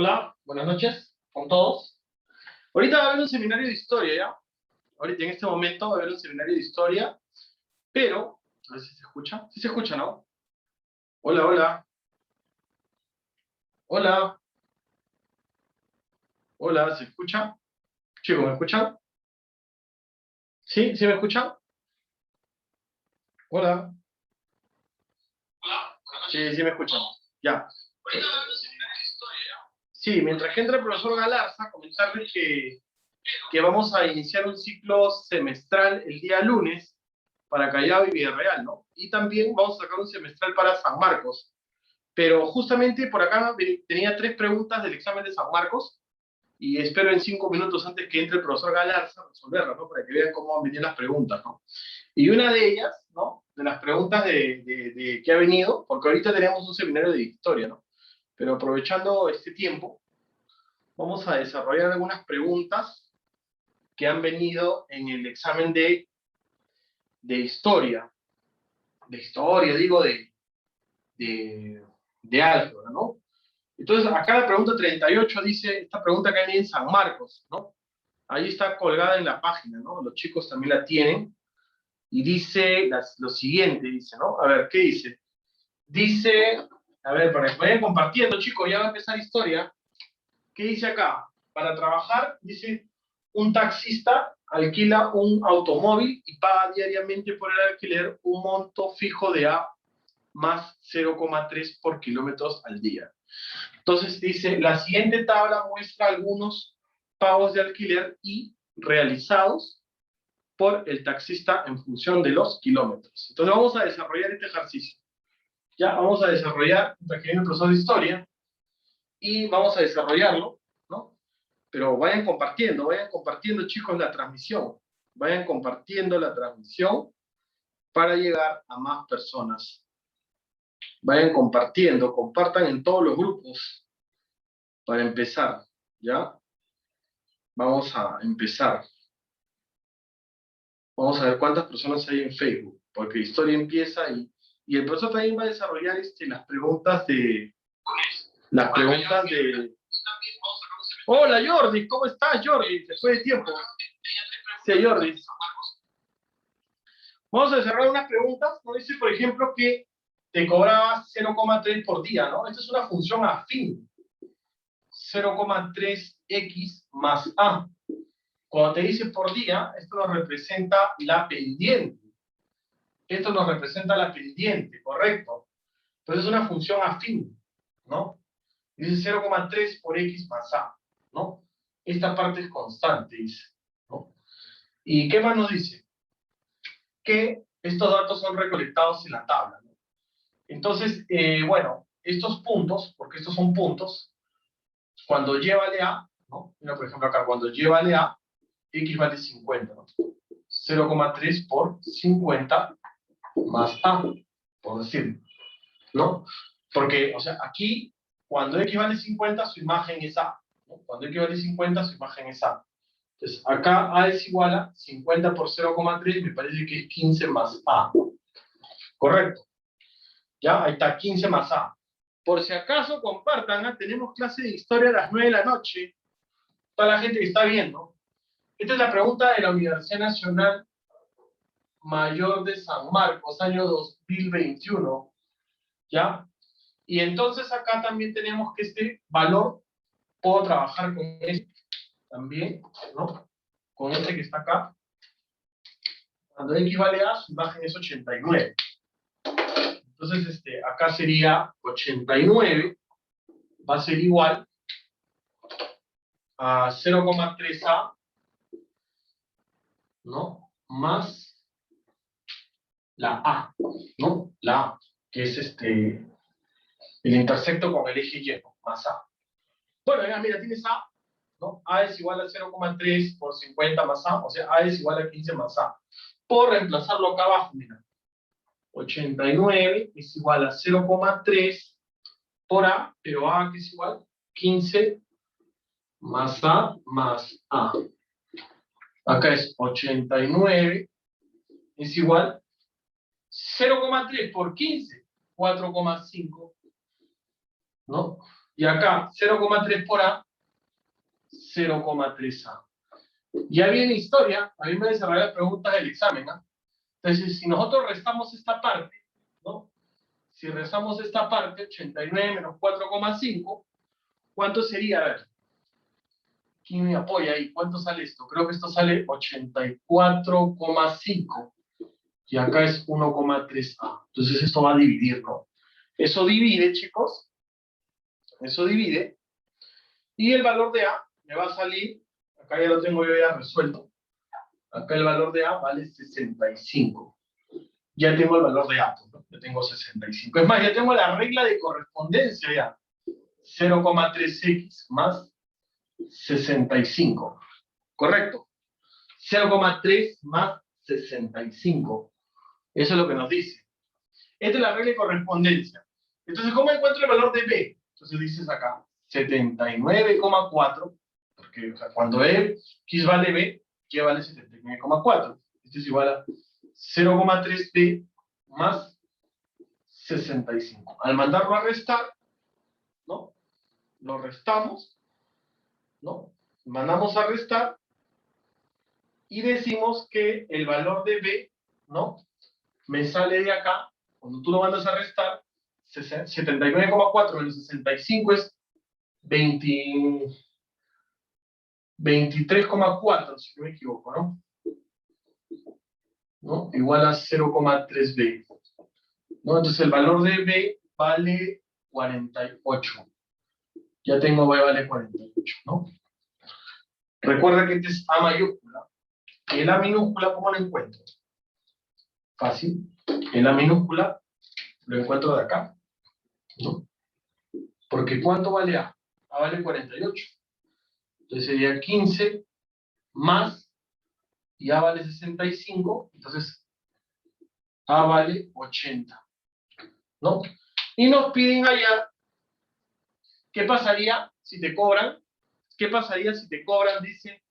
Hola, buenas noches con todos. Ahorita va a haber un seminario de historia, ¿ya? Ahorita en este momento va a haber un seminario de historia, pero, a ver si se escucha. Sí se escucha, ¿no? Hola, hola. Hola. Hola, ¿se escucha? Chicos, ¿me escuchan? ¿Sí? ¿Sí me escuchan? Hola. Sí, sí me escuchan. Ya. Sí, mientras que entra el profesor Galarza, comentarles que vamos a iniciar un ciclo semestral el día lunes para Callao y Villarreal, ¿no? Y también vamos a sacar un semestral para San Marcos. Pero justamente por acá tenía 3 preguntas del examen de San Marcos y espero en 5 minutos antes que entre el profesor Galarza resolverlas, ¿no? Para que vean cómo han venido las preguntas, ¿no? Y una de ellas, ¿no? De las preguntas de que ha venido, porque ahorita tenemos un seminario de historia, ¿no? Pero aprovechando este tiempo, vamos a desarrollar algunas preguntas que han venido en el examen de historia. De historia, digo, de álgebra, ¿no? Entonces, acá la pregunta 38 dice, esta pregunta que hay en San Marcos, ¿no? Ahí está colgada en la página, ¿no? Los chicos también la tienen. Y dice lo siguiente, dice, ¿no? A ver, ¿qué dice? Dice, a ver, para que vayan compartiendo, chicos, ya va a empezar historia. ¿Qué dice acá? Para trabajar, dice, un taxista alquila un automóvil y paga diariamente por el alquiler un monto fijo de A más 0,3 por kilómetros al día. Entonces dice, la siguiente tabla muestra algunos pagos de alquiler y realizados por el taxista en función de los kilómetros. Entonces vamos a desarrollar este ejercicio. Ya vamos a desarrollar, aquí viene el profesor de historia, y vamos a desarrollarlo, ¿no? Pero vayan compartiendo chicos la transmisión. Vayan compartiendo la transmisión para llegar a más personas. Vayan compartiendo, compartan en todos los grupos para empezar, ¿ya? Vamos a empezar. Vamos a ver cuántas personas hay en Facebook, porque historia empieza y el profesor también va a desarrollar las preguntas de... Las preguntas de... Hola Jordi, ¿cómo estás Jordi? Después de tiempo. Sí, Jordi. Vamos a desarrollar unas preguntas, ¿no? Dice, por ejemplo, que te cobrabas 0,3 por día, ¿no? Esta es una función afín. 0,3x más a. Cuando te dice por día, esto nos representa la pendiente. Esto nos representa la pendiente, ¿correcto? Entonces es una función afín, ¿no? Dice 0,3 por x más a, ¿no? Esta parte es constante, dice, ¿no? ¿Y qué más nos dice? Que estos datos son recolectados en la tabla, ¿no? Entonces, bueno, estos puntos, porque estos son puntos, cuando llévale a, ¿no? Mira, por ejemplo, acá, cuando llévale a, x vale 50, ¿no? 0,3 por 50 más a, por decirlo, ¿no? Porque, o sea, aquí, cuando x vale 50, su imagen es a, ¿no? Cuando x vale 50, su imagen es a. Entonces, acá a es igual a 50 por 0,3, me parece que es 15 más a. Correcto. Ya, ahí está, 15 más a. Por si acaso, compartan, ¿eh? Tenemos clase de historia a las 9 de la noche. Toda la gente que está viendo. Esta es la pregunta de la Universidad Nacional Mayor de San Marcos, año 2021. ¿Ya? Y entonces acá también tenemos que este valor, puedo trabajar con este también, ¿no? Con este que está acá. Cuando x vale a, su imagen es 89. Entonces, acá sería 89, va a ser igual a 0,3a, ¿no? Más la a, ¿no? La a, que es el intersecto con el eje y, más a. Bueno, ya, mira, tienes a, ¿no? A es igual a 0,3 por 50 más a, o sea, a es igual a 15 más a. Puedo reemplazarlo acá abajo, mira. 89 es igual a 0,3 por a, pero a que es igual 15 más a más a. Acá es 89 es igual 0,3 por 15, 4,5, ¿no? Y acá 0,3 por A, 0,3A. Ya viene historia, a mí me desarrollan preguntas del examen, ¿no? Entonces, si nosotros restamos esta parte, ¿no? Si restamos esta parte, 89 menos 4,5, ¿cuánto sería? A ver, ¿quién me apoya ahí? ¿Cuánto sale esto? Creo que esto sale 84,5. Y acá es 1,3A. Entonces esto va a dividir, ¿no? Eso divide, chicos. Eso divide. Y el valor de A me va a salir, acá ya lo tengo yo ya resuelto. Acá el valor de A vale 65. Ya tengo el valor de A, ¿no? Ya tengo 65. Es más, ya tengo la regla de correspondencia ya. 0,3x más 65. ¿Correcto? 0,3 más 65. Eso es lo que nos dice. Esta es la regla de correspondencia. Entonces, ¿cómo encuentro el valor de B? Entonces dices acá, 79,4, porque o sea, cuando X vale B, ¿qué vale 79,4? Esto es igual a 0,3B más 65. Al mandarlo a restar, ¿no? Lo restamos, ¿no? Mandamos a restar y decimos que el valor de B, ¿no? Me sale de acá, cuando tú lo mandas a restar, 79,4 menos 65 es 23,4, si no me equivoco, ¿no? ¿No? Igual a 0,3B. ¿No? Entonces el valor de B vale 48. Ya tengo B vale 48, ¿no? Recuerda que este es A mayúscula. El A minúscula, ¿cómo lo encuentro? Fácil. El A minúscula lo encuentro de acá, ¿no? Porque ¿cuánto vale A? A vale 48. Entonces sería 15 más, y A vale 65, entonces A vale 80, ¿no? Y nos piden allá, ¿qué pasaría si te cobran? ¿Qué pasaría si te cobran? Dice,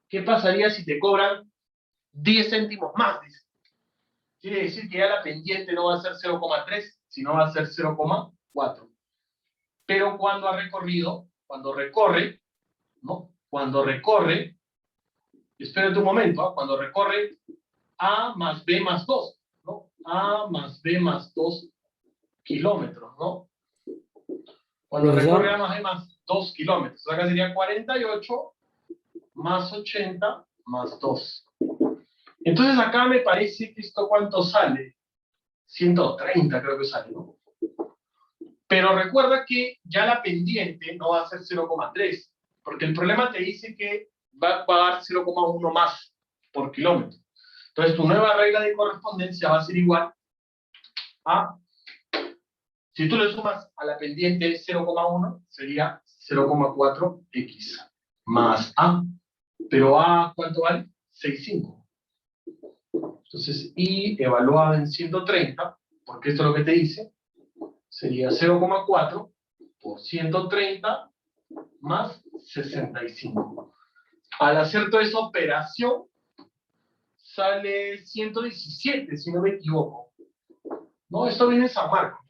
¿qué pasaría si te cobran 10 céntimos más? Dice. Quiere decir que ya la pendiente no va a ser 0,3, sino va a ser 0,4. Pero cuando ha recorrido, cuando recorre, ¿no? Cuando recorre, espérate un momento, ¿eh? Cuando recorre A más B más 2, ¿no? A más B más 2 kilómetros, ¿no? Cuando recorre A más B más 2 kilómetros, acá sería 48 más 80 más 2. Entonces acá me parece que esto ¿cuánto sale? 130 creo que sale, ¿no? Pero recuerda que ya la pendiente no va a ser 0,3, porque el problema te dice que va a pagar 0,1 más por kilómetro. Entonces tu nueva regla de correspondencia va a ser igual a, si tú le sumas a la pendiente 0,1, sería 0,4x más A. Pero A, ¿cuánto vale? 6,5. Entonces, I evaluado en 130, porque esto es lo que te dice, sería 0,4 por 130 más 65. Al hacer toda esa operación, sale 117, si no me equivoco. No, esto viene en San Marcos.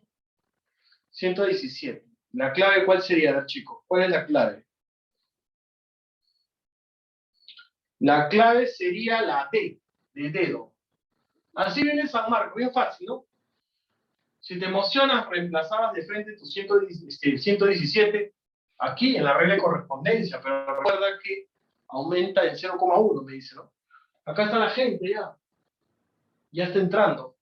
117. ¿La clave cuál sería, chicos? ¿Cuál es la clave? La clave sería la D, de dedo. Así viene en San Marcos, bien fácil, ¿no? Si te emocionas, reemplazabas de frente tu 117 aquí en la regla de correspondencia, pero recuerda que aumenta en 0,1, me dice, ¿no? Acá está la gente ya está entrando.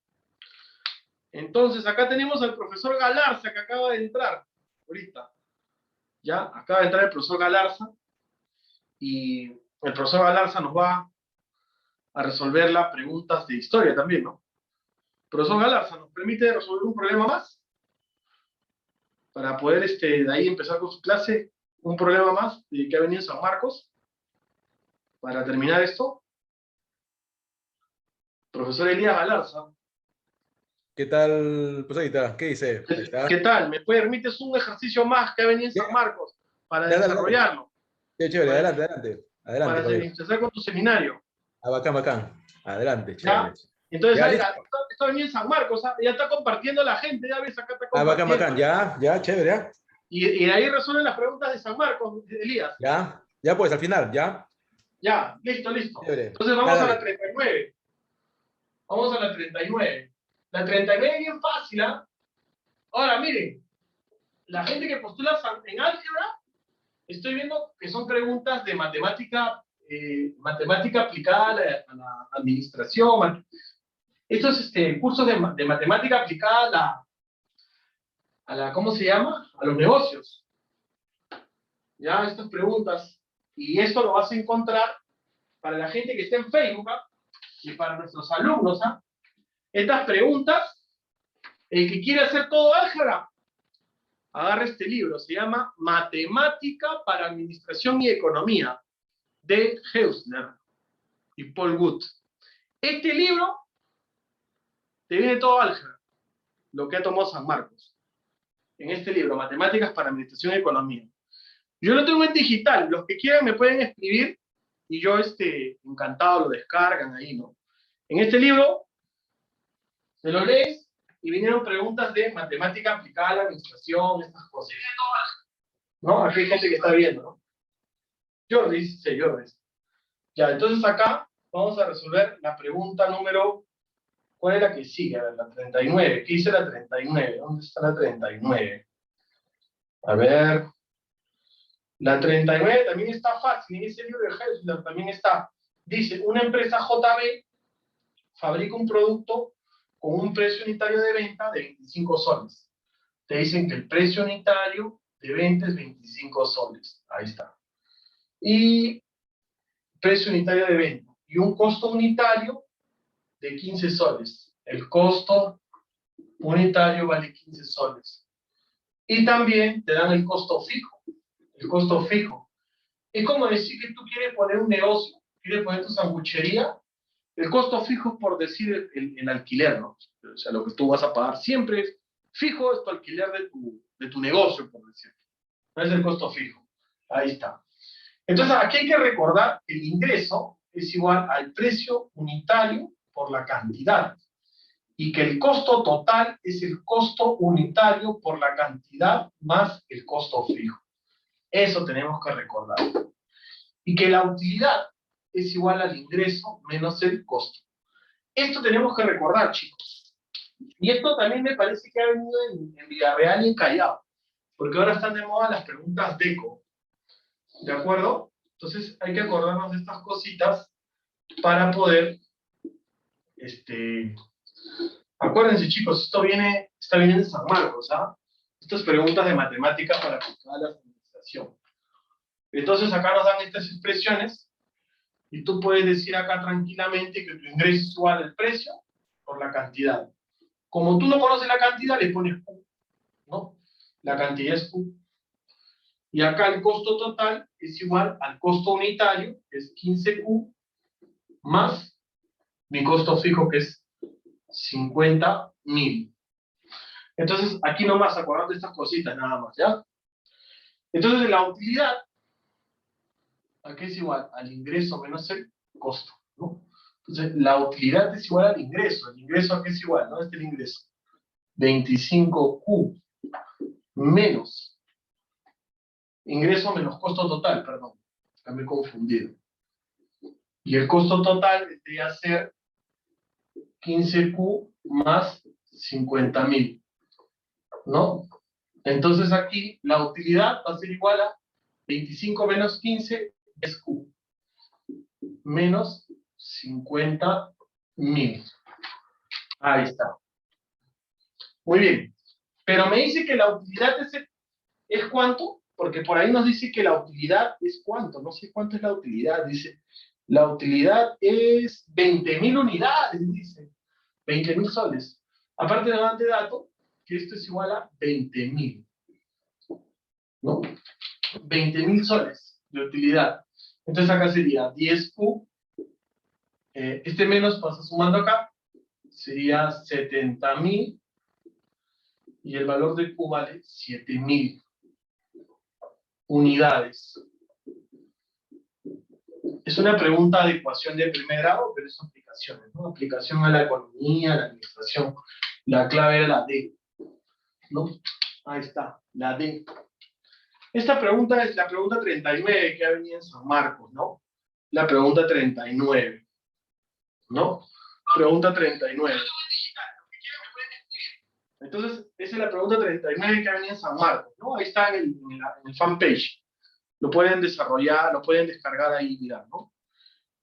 Entonces, acá tenemos al profesor Galarza que acaba de entrar, ahorita. Ya, acaba de entrar el profesor Galarza, y el profesor Galarza nos va a resolver las preguntas de historia también, ¿no? Profesor Galarza, ¿nos permite resolver un problema más? Para poder de ahí empezar con su clase, un problema más que ha venido en San Marcos, para terminar esto. Profesor Elías Galarza. ¿Qué tal, profesor? ¿Qué dice? Ahí está. ¿Qué tal? ¿Me permites un ejercicio más que ha venido en San Marcos para desarrollarlo? Qué chévere, adelante. Adelante, para empezar con tu seminario. Ah, bacán. Adelante, chévere. ¿Ya? Entonces, ¿Ya, esto ha venido en San Marcos, ya está compartiendo la gente, ya ves, acá está compartiendo. Bacán, ya, chévere, ¿ya? Y ahí resuelven las preguntas de San Marcos, Elías. Ya pues, al final, ya. Ya, listo. Chévere. Entonces vamos a Dale. la 39. Vamos a la 39. La 39 es bien fácil, ¿ah? Ahora, miren, la gente que postula en álgebra, estoy viendo que son preguntas de matemática, matemática aplicada a la administración. Estos cursos de matemática aplicada ¿cómo se llama? A los negocios. Ya, estas preguntas. Y esto lo vas a encontrar para la gente que está en Facebook, ¿ah? Y para nuestros alumnos, ¿ah? Estas preguntas, el que quiere hacer todo álgebra, agarra este libro, se llama Matemática para Administración y Economía, de Hausner y Paul Wood. Este libro te viene todo álgebra, lo que ha tomado San Marcos. En este libro, Matemáticas para Administración y Economía. Yo lo tengo en digital, los que quieran me pueden escribir y yo encantado lo descargan ahí, ¿no? En este libro, se lo lees y vinieron preguntas de matemática aplicada a la administración, estas cosas. ¿No? Aquí hay gente que está viendo, ¿no? Jordi, sí, Jordi. Ya, entonces acá vamos a resolver la pregunta número... ¿Cuál es la que sigue? A ver, la 39. ¿Qué dice la 39? ¿Dónde está la 39? A ver... La 39 también está fácil, en ese libro de Hausler también está. Dice, una empresa JB fabrica un producto con un precio unitario de venta de 25 soles. Te dicen que el precio unitario de venta es 25 soles. Ahí está. Y precio unitario de venta. Y un costo unitario de 15 soles. El costo unitario vale 15 soles. Y también te dan el costo fijo. El costo fijo. Es como decir que tú quieres poner un negocio, quieres poner tu sanguchería, el costo fijo es por decir el alquiler, ¿no? O sea, lo que tú vas a pagar siempre es fijo, es tu alquiler de tu negocio, por decir. No es el costo fijo. Ahí está. Entonces, aquí hay que recordar que el ingreso es igual al precio unitario por la cantidad. Y que el costo total es el costo unitario por la cantidad más el costo fijo. Eso tenemos que recordar. Y que la utilidad es igual al ingreso menos el costo. Esto tenemos que recordar, chicos. Y esto también me parece que ha venido en Villarreal y en Callao. Porque ahora están de moda las preguntas DECO. ¿De acuerdo? Entonces hay que acordarnos de estas cositas para poder... Acuérdense, chicos, está viniendo de San Marcos, ¿ah? Estas preguntas de matemática para aplicar a la administración. Entonces acá nos dan estas expresiones y tú puedes decir acá tranquilamente que tu ingreso es igual al precio por la cantidad. Como tú no conoces la cantidad, le pones Q, ¿no? La cantidad es Q. Y acá el costo total es igual al costo unitario, que es 15Q, más mi costo fijo, que es 50.000. Entonces, aquí nomás acordate de estas cositas nada más, ¿ya? Entonces, la utilidad, aquí es igual al ingreso menos el costo, ¿no? Entonces, la utilidad es igual al ingreso. ¿El ingreso aquí es igual? ¿No? Este es el ingreso. 25Q menos ingreso menos costo total, perdón. Me he confundido. Y el costo total debería ser 15Q más 50.000, ¿no? Entonces aquí la utilidad va a ser igual a 25 menos 15 es Q, menos 50.000. Ahí está. Muy bien. Pero me dice que la utilidad es ¿cuánto? Porque por ahí nos dice que la utilidad es ¿cuánto? No sé cuánto es la utilidad. Dice, la utilidad es 20.000 unidades, dice. 20.000 soles. Aparte de dar de dato, que esto es igual a 20.000. ¿No? 20.000 soles de utilidad. Entonces acá sería 10Q. Este menos pasa sumando acá. Sería 70.000. Y el valor de Q vale 7.000 unidades. Es una pregunta de ecuación de primer grado, pero es aplicaciones, ¿no? Aplicación a la economía, a la administración. La clave era la D, ¿no? Ahí está, la D. Esta pregunta es la pregunta 39 que ha venido en San Marcos, ¿no? La pregunta 39, ¿no? Pregunta 39. Entonces, esa es la pregunta 39 que ha venido en San Marcos, ¿no? Ahí está en el fanpage. Lo pueden desarrollar, lo pueden descargar ahí y mirar, ¿no?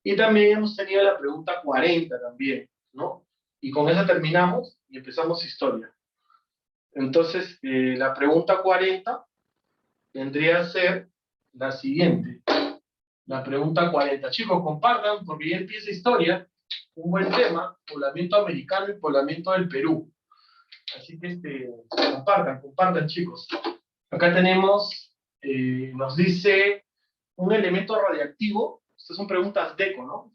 Y también hemos tenido la pregunta 40 también, ¿no? Y con esa terminamos y empezamos historia. Entonces, la pregunta 40 vendría a ser la siguiente. La pregunta 40. Chicos, compartan, porque ya empieza historia. Un buen tema, poblamiento americano y poblamiento del Perú. Así que compartan, chicos. Acá tenemos, nos dice un elemento radiactivo. Estas son preguntas DECO, ¿no?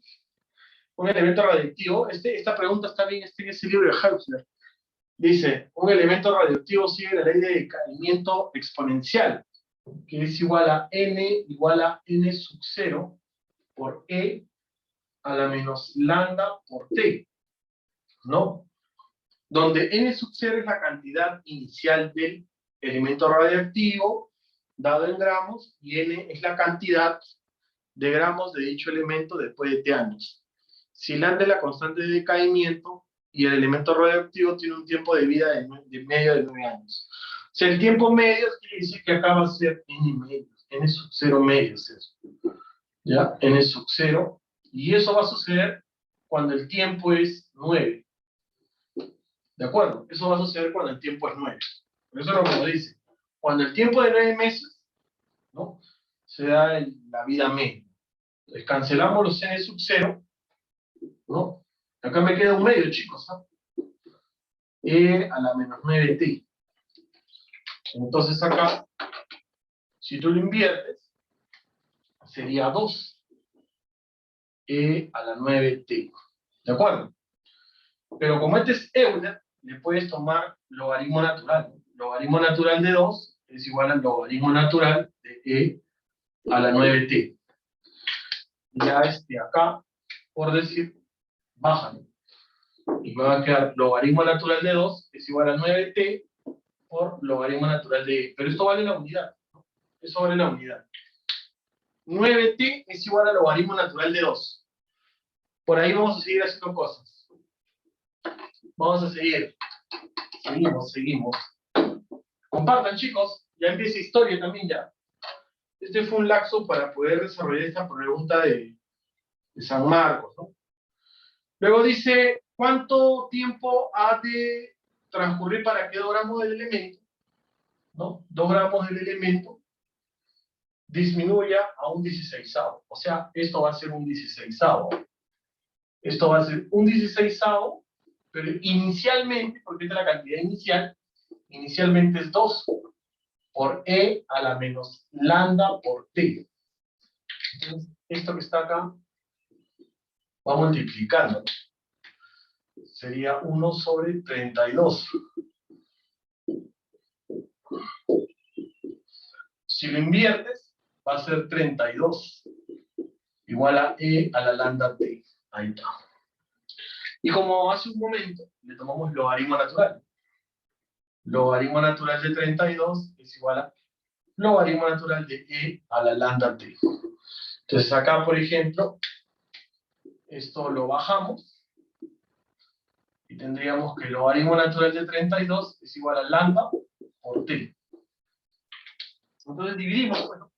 Un elemento radiactivo. Esta pregunta está bien en ese libro de Hausler. Dice, un elemento radioactivo sigue la ley de decaimiento exponencial, que es igual a n sub 0 por e a la menos lambda por t, ¿no? Donde n sub 0 es la cantidad inicial del elemento radioactivo, dado en gramos, y n es la cantidad de gramos de dicho elemento después de t años. Si lambda es la constante de decaimiento, y el elemento radioactivo tiene un tiempo de vida de medio de 9 años. O sea, el tiempo medio quiere decir que acá va a ser n medio, n sub 0 medio es eso. ¿Ya? N sub 0. Y eso va a suceder cuando el tiempo es 9. ¿De acuerdo? Eso va a suceder cuando el tiempo es 9. Por eso es lo que nos dice. Cuando el tiempo de 9 meses, ¿no? Se da la vida media. Entonces cancelamos los n sub 0, ¿no? Acá me queda un medio, chicos, ¿no? E a la menos 9t. Entonces acá, si tú lo inviertes, sería 2. E a la 9t. ¿De acuerdo? Pero como este es Euler, le puedes tomar logaritmo natural. Logaritmo natural de 2 es igual al logaritmo natural de e a la 9t. Ya acá, por decir, bájalo. Y me va a quedar logaritmo natural de 2 es igual a 9t por logaritmo natural de e. Pero esto vale la unidad, ¿no? Eso vale la unidad. 9t es igual al logaritmo natural de 2. Por ahí vamos a seguir haciendo cosas. Vamos a seguir. Seguimos. Compartan, chicos. Ya empieza historia también ya. Este fue un lapso para poder desarrollar esta pregunta de San Marcos, ¿no? Luego dice, ¿cuánto tiempo ha de transcurrir para que 2 gramos del elemento, ¿no? 2 gramos del elemento disminuya a un 16avo? O sea, esto va a ser un 16avo. Esto va a ser un 16avo, pero inicialmente, porque esta es la cantidad inicial, inicialmente es 2 por e a la menos lambda por t. Entonces, esto que está acá va multiplicando. Sería 1 sobre 32. Si lo inviertes, va a ser 32. Igual a e a la lambda t. Ahí está. Y como hace un momento, le tomamos logaritmo natural. Logaritmo natural de 32 es igual a logaritmo natural de e a la lambda t. Entonces acá, por ejemplo, esto lo bajamos y tendríamos que el logaritmo natural de 32 es igual a lambda por t. Entonces dividimos, bueno,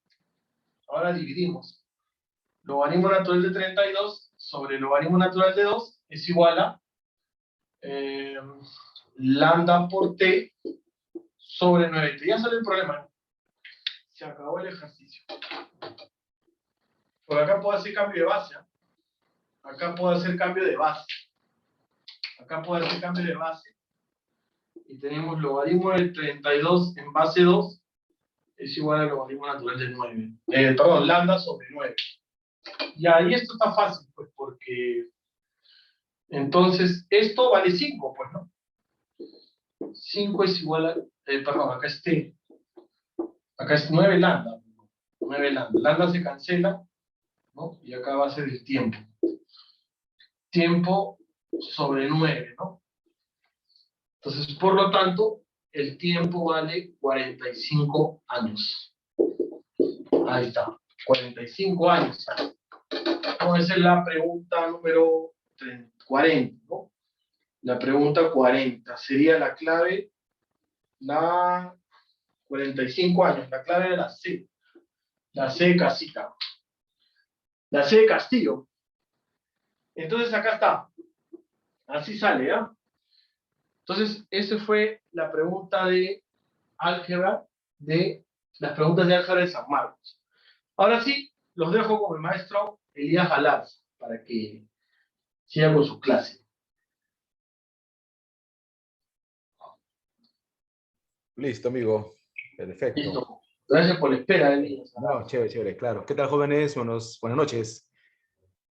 ahora dividimos. Logaritmo natural de 32 sobre logaritmo natural de 2 es igual a lambda por t sobre 9t. Ya sale el problema. Se acabó el ejercicio. Por acá puedo hacer cambio de base. ¿Eh? Acá puedo hacer cambio de base. Acá puedo hacer cambio de base. Y tenemos logaritmo de 32 en base 2 es igual al logaritmo natural de 9. Perdón, lambda sobre 9. Y ahí esto está fácil, pues, porque entonces esto vale 5, pues, ¿no? 5 es igual a, perdón, acá es t. Acá es 9 lambda. 9 lambda. Lambda se cancela, ¿no? Y acá va a ser el tiempo. Tiempo sobre 9, ¿no? Entonces, por lo tanto, el tiempo vale 45 años. Ahí está, 45 años. Vamos a hacer la pregunta número 40, ¿no? La pregunta 40 sería la clave, la 45 años, la clave de la C. La C de casita. La C de Castillo. Entonces acá está. Así sale, ¿ya? Entonces, esa fue la pregunta de álgebra, las preguntas de álgebra de San Marcos. Ahora sí, los dejo con el maestro Elías Galarza para que siga con su clase. Listo, amigo. Perfecto. Listo. Gracias por la espera, Elías. No, chévere, chévere, claro. ¿Qué tal, jóvenes? Buenas noches.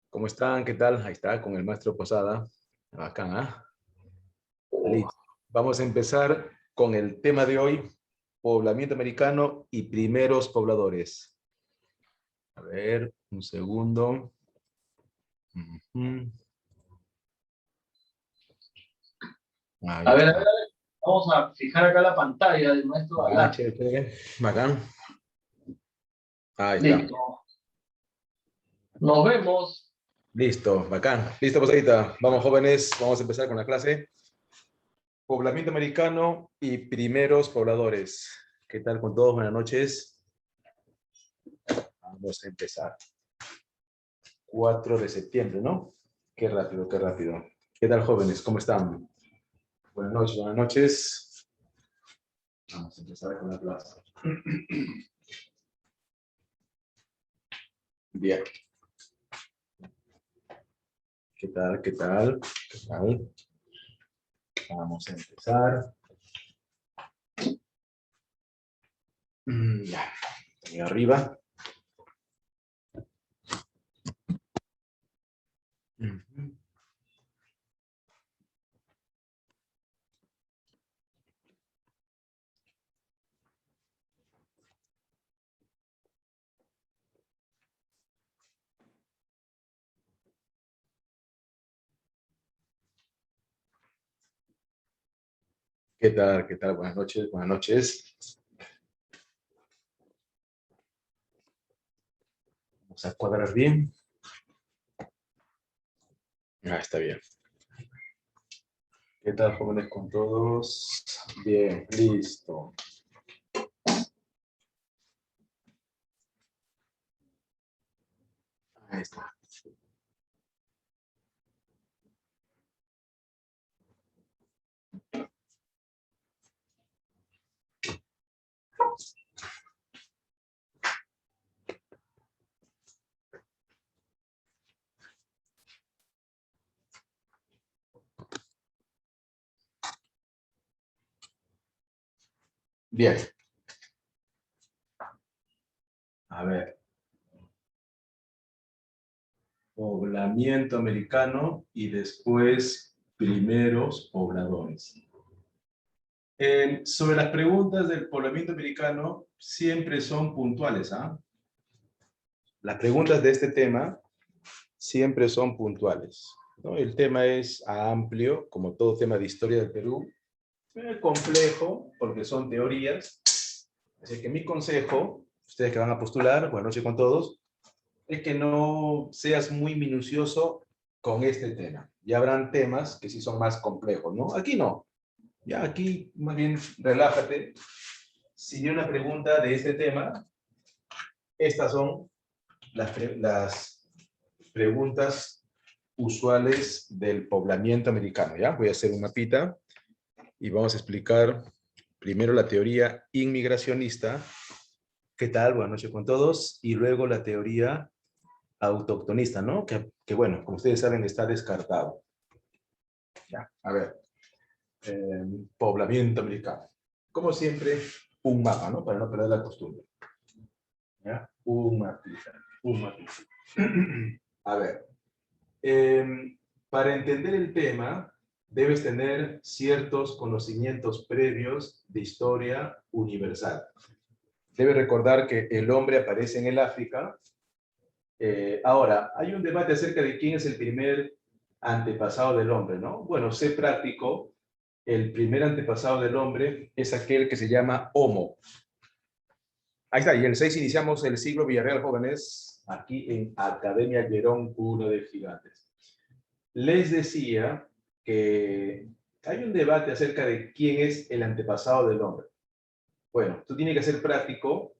¿Cómo están? ¿Qué tal? Ahí está, con el maestro Posada. Bacán, ¿ah? Listo. Vamos a empezar con el tema de hoy, poblamiento americano y primeros pobladores. A ver, un segundo. Ahí A ver, está. vamos a fijar acá la pantalla del maestro Ah, Galarza. chévere, chévere. Bacán. Ahí está. Listo. Nos vemos. Listo, bacán. Listo, pues ahorita. Vamos, jóvenes, vamos a empezar con la clase. Poblamiento americano y primeros pobladores. ¿Qué tal con todos? Buenas noches. Vamos a empezar. 4 de septiembre, ¿no? Qué rápido, qué rápido. ¿Qué tal, jóvenes? ¿Cómo están? Buenas noches, buenas noches. Vamos a empezar con la clase. Bien. ¿Qué tal, qué tal? ¿Qué tal? Vamos a empezar. Ya. Ahí arriba. ¿Qué tal? ¿Qué tal? Buenas noches, buenas noches. Vamos a cuadrar bien. Ah, está bien. ¿Qué tal, jóvenes, con todos? Bien, listo. Ahí está. Bien. A ver. Poblamiento americano y después primeros pobladores. Sobre las preguntas del poblamiento americano, siempre son puntuales, ¿ah? Las preguntas de este tema siempre son puntuales, ¿no? El tema es amplio, como todo tema de historia del Perú, complejo, porque son teorías. Así que mi consejo, ustedes que van a postular, buenas noches con todos, es que no seas muy minucioso con este tema. Ya habrán temas que sí son más complejos, ¿no? Aquí no. Ya aquí, más bien, relájate. Si viene una pregunta de este tema, estas son las preguntas usuales del poblamiento americano, ¿ya? Voy a hacer un mapita y vamos a explicar primero la teoría inmigracionista. ¿Qué tal? Buenas noches con todos. Y luego la teoría autoctonista, ¿no? Que bueno, como ustedes saben, está descartado. Ya, a ver. Poblamiento americano. Como siempre, un mapa, ¿no? Para no perder la costumbre. ¿Ya? Un mapita, un mapita. A ver. Para entender el tema, debes tener ciertos conocimientos previos de historia universal. Debes recordar que el hombre aparece en el África. Ahora, hay un debate acerca de quién es el primer antepasado del hombre, ¿no? Bueno, sé práctico, el primer antepasado del hombre es aquel que se llama Homo. Ahí está, y el 6 iniciamos el siglo Villarreal, jóvenes, aquí en Academia Llerón, Cuna de Gigantes. Les decía que hay un debate acerca de quién es el antepasado del hombre. Bueno, tú tienes que ser práctico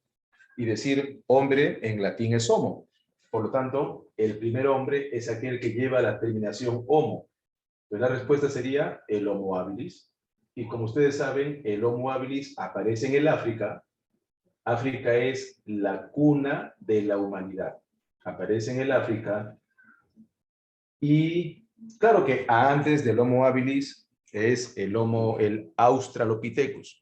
y decir hombre en latín es homo. Por lo tanto, el primer hombre es aquel que lleva la terminación homo. Entonces, la respuesta sería el Homo habilis. Y como ustedes saben, el Homo habilis aparece en el África. África es la cuna de la humanidad. Aparece en el África. Y claro que antes del Homo habilis es el Australopithecus.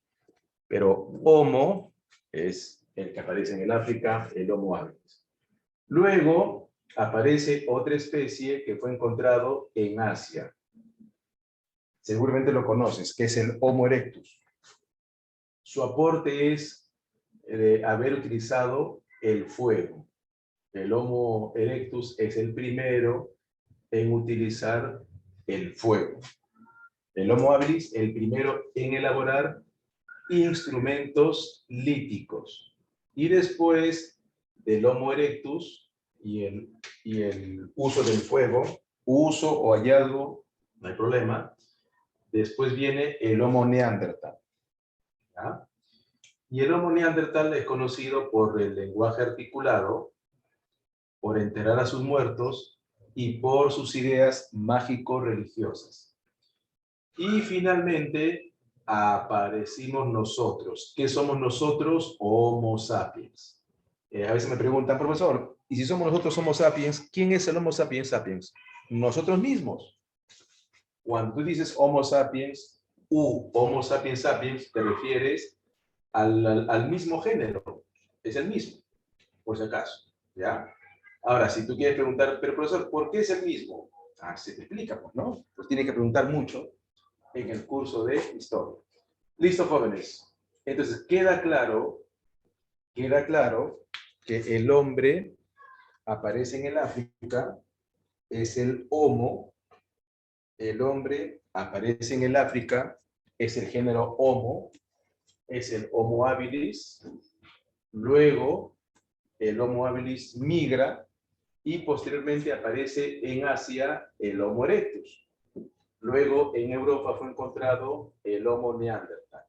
Pero Homo es el que aparece en el África, el Homo habilis. Luego aparece otra especie que fue encontrado en Asia. Seguramente lo conoces, que es el Homo erectus. Su aporte es haber utilizado el fuego. El Homo erectus es el primero en utilizar el fuego. El Homo habilis, el primero en elaborar instrumentos líticos. Y después del Homo erectus y el uso del fuego, uso o hallazgo, no hay problema. Después viene el Homo neandertal. ¿Ya? Y el Homo neandertal es conocido por el lenguaje articulado, por enterrar a sus muertos y por sus ideas mágico-religiosas. Y finalmente aparecimos nosotros. ¿Qué somos nosotros? Homo sapiens. A veces me preguntan, profesor, ¿y si somos nosotros Homo sapiens, quién es el Homo sapiens sapiens? Nosotros mismos. Cuando tú dices Homo sapiens u Homo sapiens sapiens, te refieres al mismo género. Es el mismo, por si acaso. ¿Ya? Ahora, si tú quieres preguntar, pero profesor, ¿por qué es el mismo? Ah, se te explica, pues, ¿no? Pues tiene que preguntar mucho en el curso de historia. Listo, jóvenes. Entonces, queda claro que el hombre aparece en el África, es el Homo. El hombre aparece en el África, es el género Homo, es el Homo habilis. Luego, el Homo habilis migra y posteriormente aparece en Asia el Homo erectus. Luego, en Europa fue encontrado el Homo neandertal.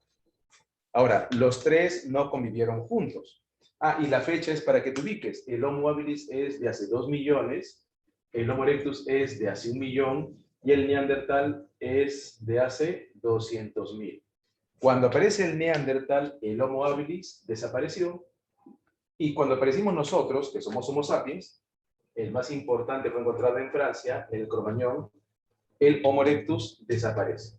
Ahora, los tres no convivieron juntos. Ah, y la fecha es para que te ubiques. El Homo habilis es de hace 2 millones, el Homo erectus es de hace 1 millón y el neandertal es de hace 200.000. Cuando aparece el neandertal, el Homo habilis desapareció. Y cuando aparecimos nosotros, que somos Homo sapiens, el más importante fue encontrado en Francia, el Cro-Magnon, el Homo erectus desaparece.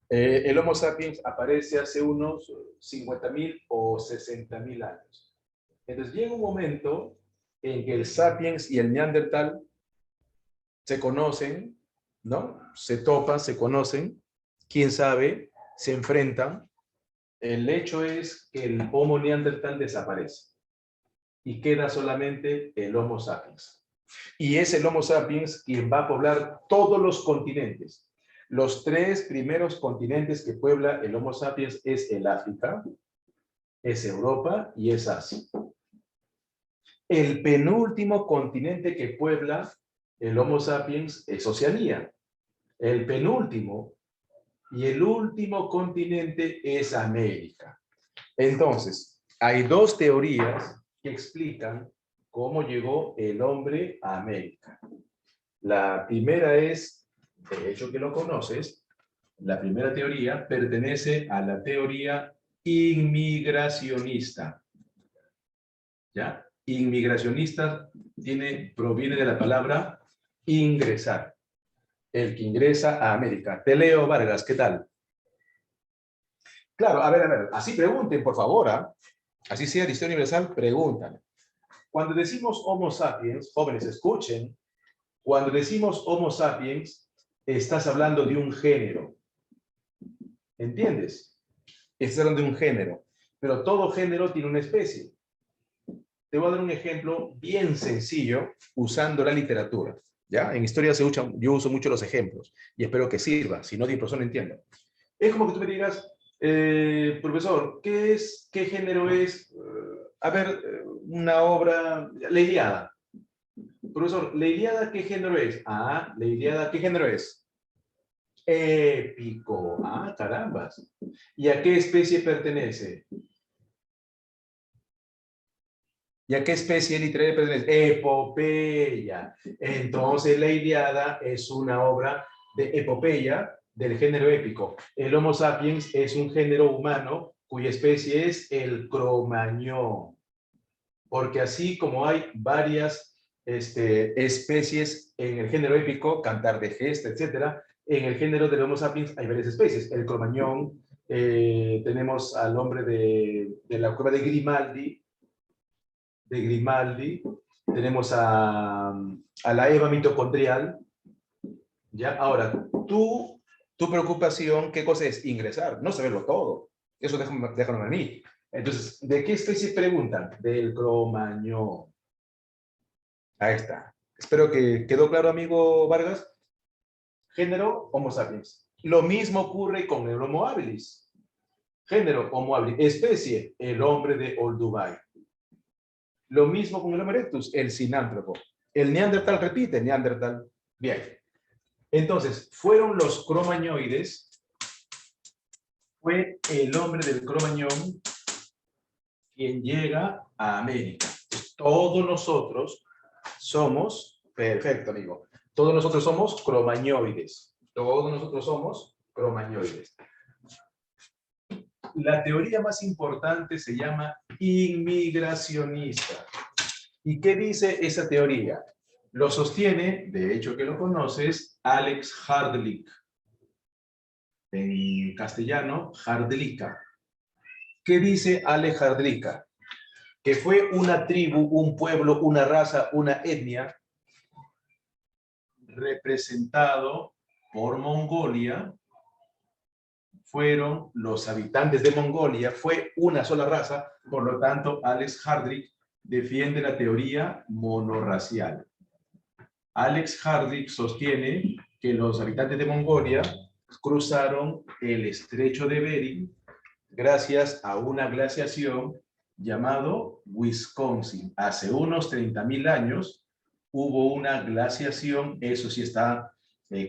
El Homo sapiens aparece hace unos 50.000 o 60.000 años. Entonces llega un momento en que el sapiens y el neandertal se conocen, ¿no? Se topan, se conocen, quién sabe, se enfrentan. El hecho es que el Homo neandertal desaparece y queda solamente el Homo sapiens. Y es el Homo sapiens quien va a poblar todos los continentes. Los 3 primeros continentes que puebla el Homo sapiens es el África, es Europa y es Asia. El penúltimo continente que puebla el Homo sapiens es Oceanía. El penúltimo y el último continente es América. Entonces, hay 2 teorías que explican cómo llegó el hombre a América. La primera es, de hecho que lo conoces, la primera teoría pertenece a la teoría inmigracionista. ¿Ya? Inmigracionista proviene de la palabra ingresar. El que ingresa a América. Te leo, Vargas, ¿qué tal? Claro, a ver, así pregunten, por favor, ¿ah? Así sea de historia universal, preguntan. Cuando decimos Homo sapiens, jóvenes, escuchen, cuando decimos Homo sapiens, estás hablando de un género. ¿Entiendes? Estás hablando de un género, pero todo género tiene una especie. Te voy a dar un ejemplo bien sencillo usando la literatura. ¿Ya? En historia yo uso mucho los ejemplos y espero que sirva, si no, de persona entienda. Es como que tú me digas, Profesor, ¿qué género es? A ver, una obra, la Ilíada. Profesor, ¿la Ilíada qué género es? Ah, la Ilíada ¿qué género es? Épico. Ah, carambas. ¿Y a qué especie pertenece? ¿Y a qué especie literaria pertenece? Epopeya. Entonces la Ilíada es una obra de epopeya del género épico. El Homo sapiens es un género humano cuya especie es el Cromañón. Porque así como hay varias especies en el género épico, Cantar de Gesta, etc., en el género del Homo sapiens hay varias especies. El Cromañón, tenemos al hombre de la cueva de Grimaldi, tenemos a la Eva mitocondrial. ¿Ya? Ahora, tu preocupación, ¿qué cosa es? Ingresar, no saberlo todo. Eso déjalo a mí. Entonces, ¿de qué especie preguntan? Del Cromañón. Ahí está. Espero que quedó claro, amigo Vargas. Género, Homo sapiens. Lo mismo ocurre con el Homo habilis. Género, Homo habilis. Especie, el hombre de Olduvai. Lo mismo con el Homo erectus, el sinántropo. El neandertal repite, neandertal. Bien. Entonces, fueron los cromañoides, fue el hombre del Cromañón quien llega a América. Todos nosotros somos, perfecto amigo, todos nosotros somos cromañoides. Todos nosotros somos cromañoides. La teoría más importante se llama inmigracionista. ¿Y qué dice esa teoría? Lo sostiene, de hecho que lo conoces, Alex Hardlick. En castellano, Hardlicka. ¿Qué dice Alex Hardlicka? Que fue una tribu, un pueblo, una raza, una etnia representado por Mongolia. Fueron los habitantes de Mongolia, fue una sola raza, por lo tanto, Alex Hardlick defiende la teoría monorracial. Alex Hardlick sostiene que los habitantes de Mongolia cruzaron el estrecho de Bering gracias a una glaciación llamado Wisconsin. Hace unos 30.000 años hubo una glaciación, eso sí está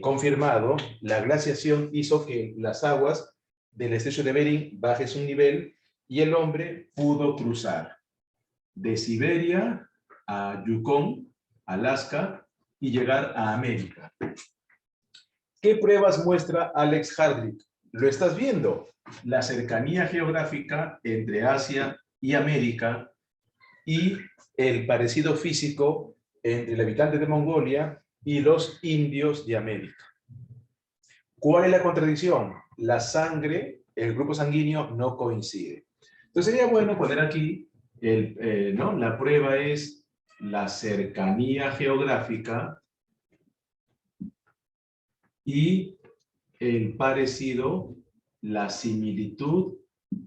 confirmado. La glaciación hizo que las aguas del estrecho de Bering bajen su nivel y el hombre pudo cruzar de Siberia a Yukon, Alaska, y llegar a América. ¿Qué pruebas muestra Alex Hardlick? Lo estás viendo. La cercanía geográfica entre Asia y América y el parecido físico entre el habitante de Mongolia y los indios de América. ¿Cuál es la contradicción? La sangre, el grupo sanguíneo no coincide. Entonces sería bueno poner aquí, ¿no? La prueba es la cercanía geográfica y el parecido, la similitud,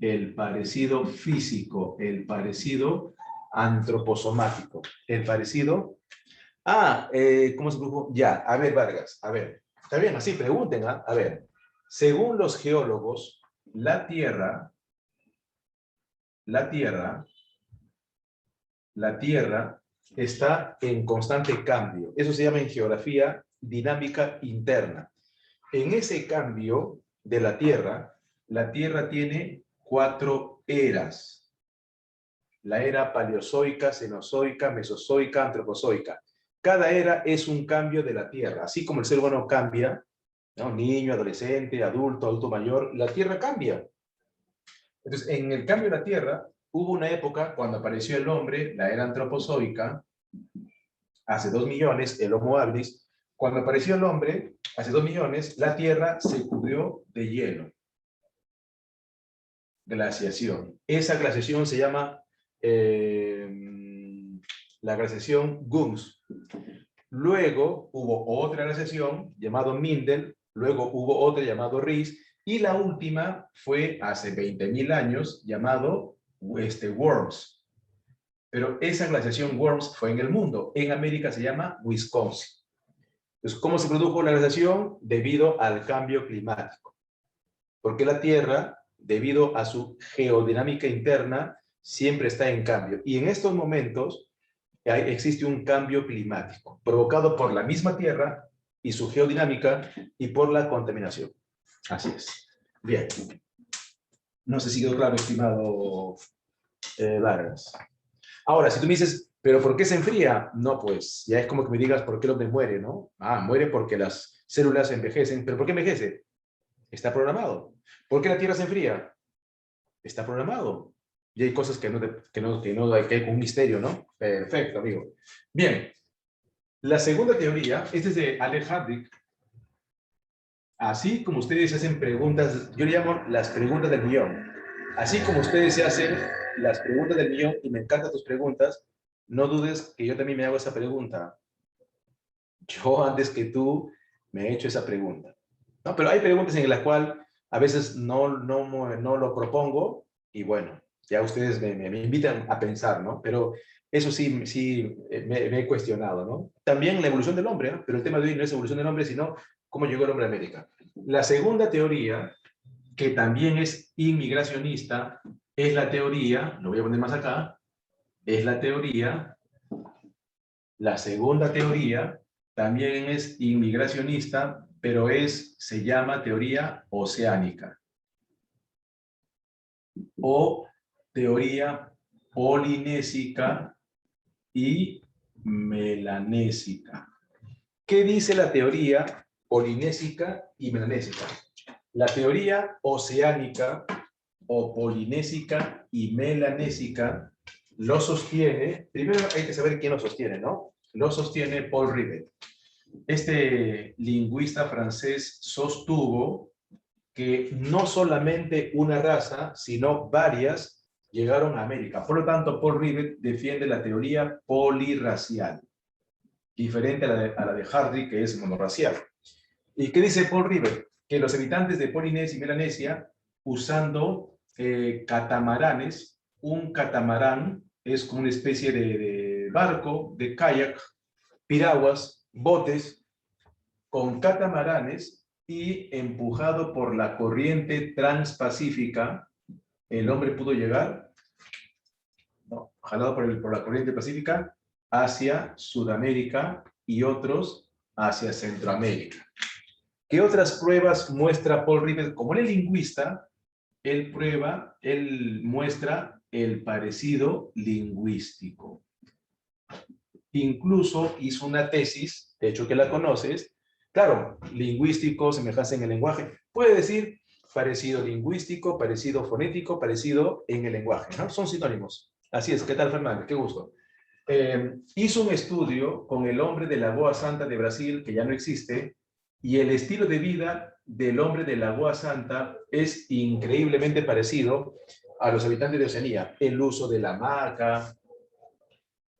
el parecido físico, el parecido antroposomático, el parecido... ¿cómo se produjo? Ya, a ver, Vargas, a ver, está bien, así pregunten, ¿ah? A ver, según los geólogos, la Tierra está en constante cambio. Eso se llama en geografía dinámica interna. En ese cambio de la Tierra tiene 4 eras. La era paleozoica, cenozoica, mesozoica, antropozoica. Cada era es un cambio de la Tierra. Así como el ser humano cambia, ¿no? Niño, adolescente, adulto, adulto mayor, la Tierra cambia. Entonces, en el cambio de la Tierra, hubo una época cuando apareció el hombre, la era antropozoica, hace 2 millones, el Homo habilis. Cuando apareció el hombre, hace 2 millones, la Tierra se cubrió de hielo. Glaciación. Esa glaciación se llama la glaciación Göns. Luego hubo otra glaciación llamada Mindel, luego hubo otra llamada Riss, y la última fue hace 20.000 años llamado Worms. Pero esa glaciación Worms fue en el mundo. En América se llama Wisconsin. Entonces, ¿cómo se produjo la glaciación? Debido al cambio climático. Porque la Tierra debido a su geodinámica interna, siempre está en cambio. Y en estos momentos existe un cambio climático provocado por la misma Tierra y su geodinámica y por la contaminación. Así es. Bien. No sé si quedó claro, estimado Vargas. Ahora, si tú me dices, ¿pero por qué se enfría? No, pues ya es como que me digas por qué el hombre muere, ¿no? Ah, muere porque las células envejecen. ¿Pero por qué envejece? Está programado. ¿Por qué la Tierra se enfría? Está programado. Y hay cosas que no hay que un misterio, ¿no? Perfecto, amigo. Bien. La segunda teoría, esta es de Alex Hardwick. Así como ustedes hacen preguntas, yo le llamo las preguntas del millón. Así como ustedes se hacen las preguntas del millón, y me encantan tus preguntas, no dudes que yo también me hago esa pregunta. Yo antes que tú me he hecho esa pregunta. ¿No? Pero hay preguntas en las cuales a veces no lo propongo y bueno, ya ustedes me invitan a pensar, ¿no? Pero eso sí, me he cuestionado, ¿no? También la evolución del hombre, ¿no? Pero el tema de hoy no es evolución del hombre, sino cómo llegó el hombre a América. La segunda teoría, que también es inmigracionista, es la teoría, lo voy a poner más acá, es la teoría, la segunda teoría también es inmigracionista, pero se llama teoría oceánica o teoría polinésica y melanésica. ¿Qué dice la teoría polinésica y melanésica? La teoría oceánica o polinésica y melanésica lo sostiene, primero hay que saber quién lo sostiene, ¿no? Lo sostiene Paul Rivet. Este lingüista francés sostuvo que no solamente una raza, sino varias llegaron a América. Por lo tanto, Paul Rivet defiende la teoría polirracial, diferente a la de Hardy, que es monorracial. ¿Y qué dice Paul Rivet? Que los habitantes de Polinesia y Melanesia, usando catamaranes, un catamarán es como una especie de barco, de kayak, piraguas, botes, con catamaranes y empujado por la corriente transpacífica, el hombre pudo llegar, no, jalado por la corriente pacífica, hacia Sudamérica y otros hacia Centroamérica. ¿Qué otras pruebas muestra Paul Rivet? Como él es lingüista, él muestra el parecido lingüístico. Incluso hizo una tesis, de hecho que la conoces, claro, lingüístico, semejanza en el lenguaje. Puede decir parecido lingüístico, parecido fonético, parecido en el lenguaje, ¿no? Son sinónimos. Así es. ¿Qué tal, Fernando? Qué gusto. Hizo un estudio con el hombre de Lagoa Santa de Brasil, que ya no existe, y el estilo de vida del hombre de Lagoa Santa es increíblemente parecido a los habitantes de Oceanía. El uso de la hamaca,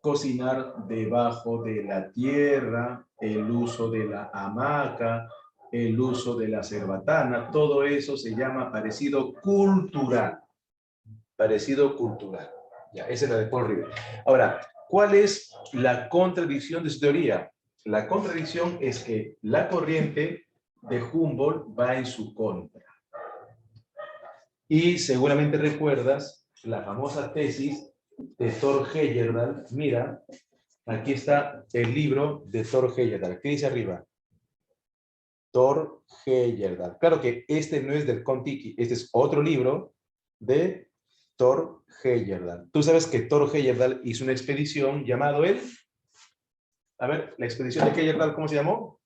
cocinar debajo de la tierra, el uso de la hamaca, el uso de la cerbatana, todo eso se llama parecido cultural. Parecido cultural. Ya, esa es la de Paul Rivet. Ahora, ¿cuál es la contradicción de su teoría? La contradicción es que la corriente de Humboldt va en su contra. Y seguramente recuerdas la famosa tesis de Thor Heyerdahl. Mira, aquí está el libro de Thor Heyerdahl. ¿Qué dice arriba? Thor Heyerdahl. Claro que este no es del Kon-Tiki, este es otro libro de Thor Heyerdahl. Tú sabes que Thor Heyerdahl hizo una expedición llamado a ver, la expedición de Heyerdahl, ¿cómo se llamó?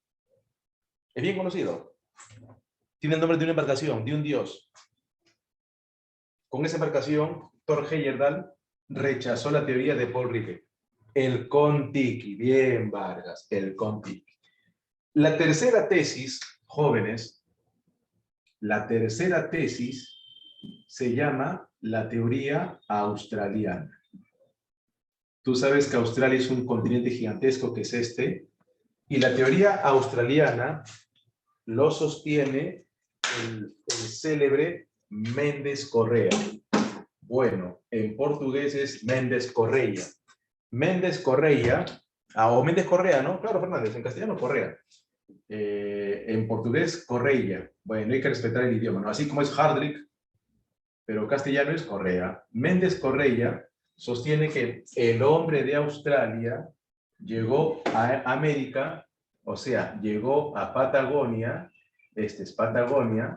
Es bien conocido. Tiene el nombre de una embarcación, de un dios. Con esa embarcación, Thor Heyerdahl rechazó la teoría de Paul Rivet. El Kon-Tiki, bien Vargas, el Kon-Tiki. La tercera tesis, jóvenes, la tercera tesis se llama la teoría australiana. Tú sabes que Australia es un continente gigantesco que es este, y la teoría australiana lo sostiene el célebre Méndez Correa. Bueno, en portugués es Méndez Correia. Méndez Correia, o Méndez Correa, ¿no? Claro, Fernández, en castellano Correa. En portugués, Correia. Bueno, hay que respetar el idioma, ¿no? Así como es Hardwick, pero castellano es Correa. Méndez Correa sostiene que el hombre de Australia llegó a América, o sea, llegó a Patagonia, este es Patagonia,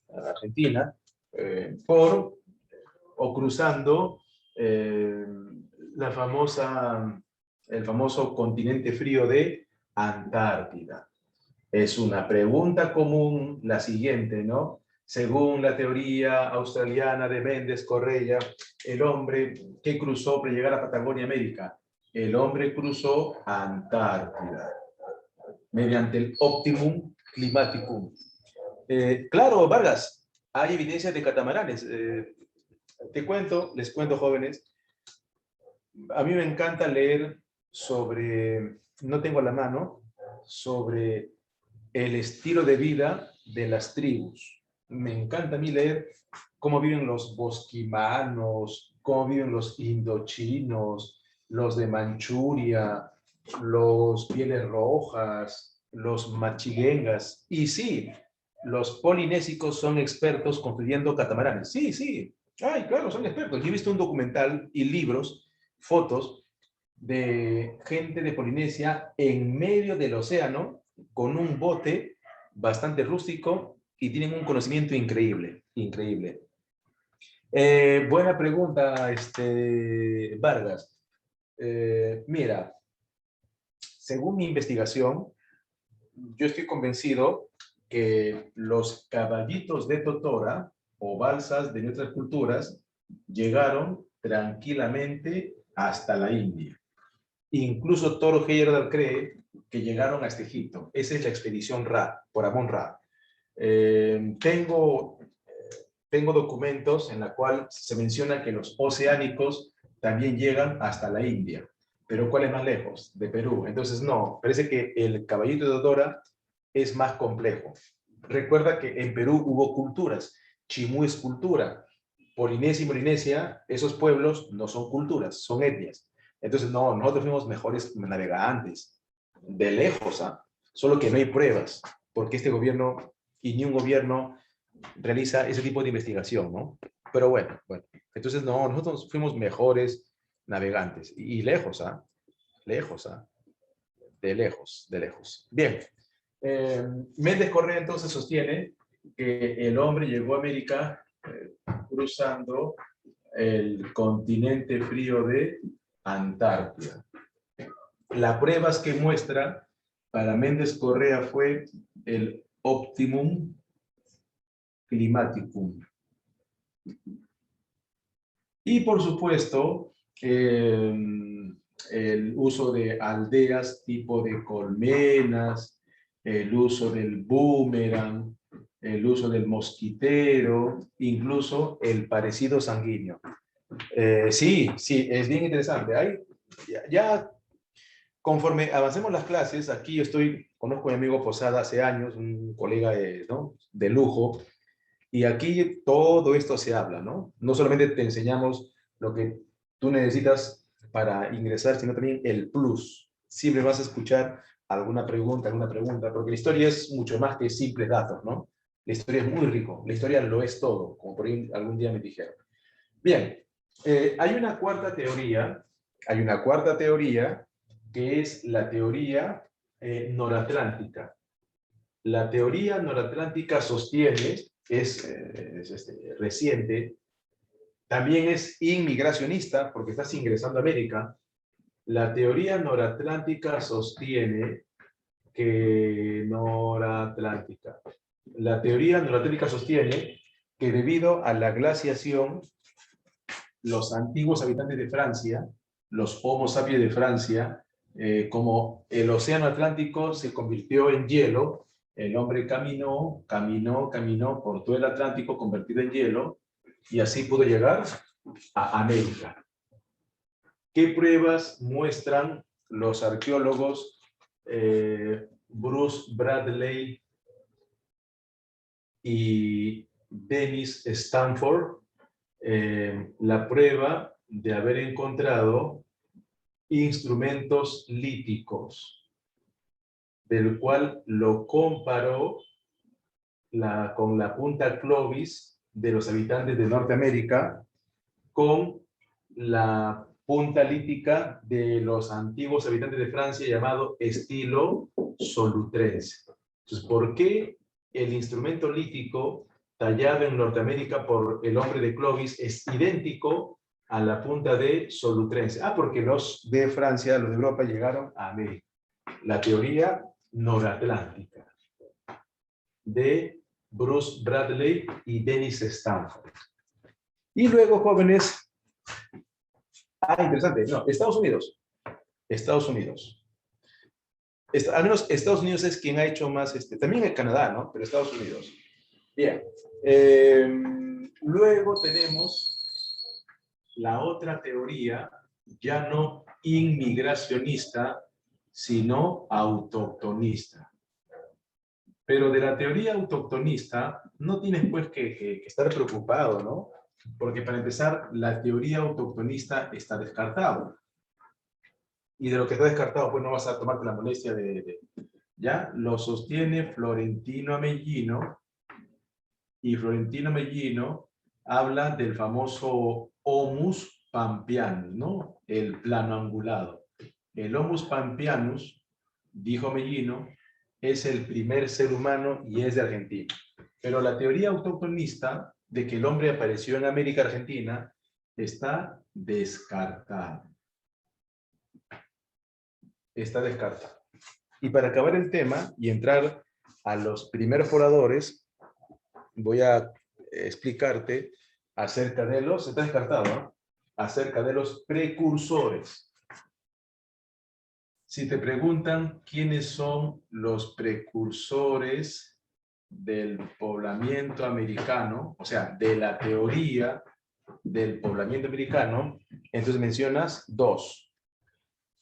a Argentina, por o cruzando eh, la famosa, el famoso continente frío de Antártida. Es una pregunta común la siguiente, ¿no? Según la teoría australiana de Méndez Correa, el hombre que cruzó para llegar a Patagonia, América, el hombre cruzó Antártida mediante el Optimum Climaticum. Claro, Vargas, hay evidencias de catamaranes. Les cuento, jóvenes, a mí me encanta leer sobre, no tengo a la mano, sobre el estilo de vida de las tribus. Me encanta a mí leer cómo viven los bosquimanos, cómo viven los indochinos, los de Manchuria, los pieles rojas, los machiguengas. Y sí, los polinésicos son expertos construyendo catamaranes. Sí, sí. Ay, claro, son expertos. Yo he visto un documental y libros, fotos de gente de Polinesia en medio del océano con un bote bastante rústico y tienen un conocimiento increíble, increíble. Buena pregunta, Vargas. Mira, según mi investigación, yo estoy convencido que los caballitos de Totora o balsas de nuestras culturas llegaron tranquilamente hasta la India. Incluso Toro Heyerdahl cree que llegaron hasta Egipto. Esa es la expedición Ra, por Amón-Ra. Tengo documentos en la cual se menciona que los oceánicos también llegan hasta la India. Pero ¿cuál es más lejos? De Perú. Entonces, no, parece que el caballito de Dodora es más complejo. Recuerda que en Perú hubo culturas. Chimú es cultura. Polinesia y Molinesia, esos pueblos no son culturas, son etnias. Entonces, no, nosotros fuimos mejores navegantes. De lejos, ¿ah? Solo que no hay pruebas, porque este gobierno y ni un gobierno realiza ese tipo de investigación, ¿no? Pero bueno, entonces no, nosotros fuimos mejores navegantes y lejos, ¿ah? Lejos, ¿ah? De lejos, de lejos. Bien, Méndez Correa entonces sostiene que el hombre llegó a América cruzando el continente frío de Antártida. La prueba que muestra para Méndez Correa fue el Optimum Climaticum. Y por supuesto, el uso de aldeas tipo de colmenas, el uso del boomerang, el uso del mosquitero, incluso el parecido sanguíneo. Sí, es bien interesante. Ya conforme avancemos las clases, aquí conozco a mi amigo Posada hace años, un colega ¿no? de lujo, y aquí todo esto se habla, ¿no? No solamente te enseñamos lo que tú necesitas para ingresar, sino también el plus. Siempre vas a escuchar alguna pregunta, porque la historia es mucho más que simples datos, ¿no? La historia es muy rico, la historia lo es todo, como por ahí algún día me dijeron. Bien, hay una cuarta teoría que es la teoría noratlántica. La teoría noratlántica sostiene, es reciente, también es inmigracionista porque estás ingresando a América. La teoría noratlántica sostiene que la teoría noratlántica sostiene que debido a la glaciación, los antiguos habitantes de Francia, los Homo sapiens de Francia, como el océano Atlántico se convirtió en hielo, el hombre caminó por todo el Atlántico convertido en hielo, y así pudo llegar a América. ¿Qué pruebas muestran los arqueólogos Bruce Bradley y Dennis Stanford? La prueba de haber encontrado instrumentos líticos, del cual lo comparó con la punta Clovis de los habitantes de Norteamérica con la punta lítica de los antiguos habitantes de Francia llamado estilo solutrense. Entonces, ¿por qué el instrumento lítico tallado en Norteamérica por el hombre de Clovis es idéntico a la punta de solutrense? Porque los de Francia, los de Europa, llegaron a América. La teoría noratlántica de Bruce Bradley y Dennis Stanford. Y luego, jóvenes, interesante, no, Estados Unidos. Al menos Estados Unidos es quien ha hecho más, también en Canadá, ¿no? Pero Estados Unidos. Bien. Luego tenemos la otra teoría, ya no inmigracionista, sino autoctonista. Pero de la teoría autoctonista no tienes pues que estar preocupado, ¿no? Porque para empezar, la teoría autoctonista está descartada. Y de lo que está descartado, pues no vas a tomarte la molestia ¿ya? Lo sostiene Florentino Amellino, y Florentino Amellino habla del famoso Homus Pampeanus, ¿no? El plano angulado. El Homus Pampeanus, dijo Amellino, es el primer ser humano y es de Argentina. Pero la teoría autoctonista de que el hombre apareció en América Argentina está descartada. Está descartada. Y para acabar el tema y entrar a los primeros pobladores, voy a explicarte acerca de los, está descartado, ¿no? Acerca de los precursores. Si te preguntan quiénes son los precursores del poblamiento americano, o sea, de la teoría del poblamiento americano, entonces mencionas dos.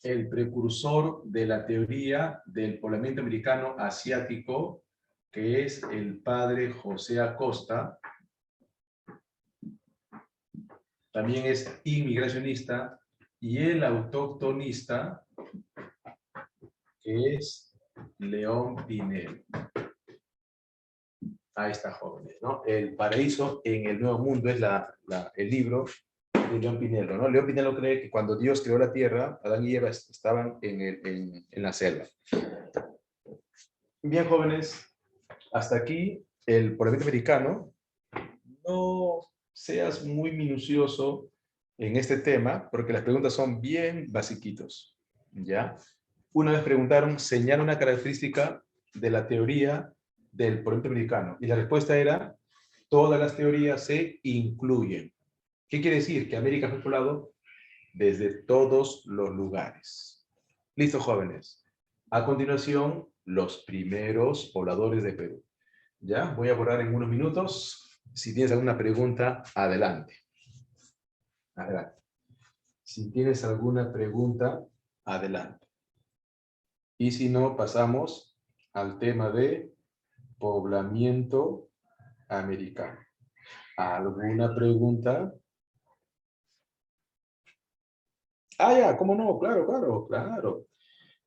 El precursor de la teoría del poblamiento americano asiático, que es el padre José Acosta, también es inmigracionista, y el autóctonista, que es León Pinelo. Ahí está, jóvenes, ¿no? El paraíso en el Nuevo Mundo es el libro de León Pinelo, ¿no? León Pinelo cree que cuando Dios creó la tierra, Adán y Eva estaban en la selva. Bien, jóvenes, hasta aquí el poblamiento americano. No seas muy minucioso en este tema, porque las preguntas son bien basiquitos, ¿ya? Una vez preguntaron, señala una característica de la teoría del poblamiento americano. Y la respuesta era, todas las teorías se incluyen. ¿Qué quiere decir? Que América fue poblado desde todos los lugares. Listo, jóvenes. A continuación, los primeros pobladores de Perú. ¿Ya? Voy a borrar en unos minutos. Si tienes alguna pregunta, adelante. Adelante. Si tienes alguna pregunta, adelante. Y si no, pasamos al tema de poblamiento americano. ¿Alguna pregunta? Ya, ¿cómo no? Claro.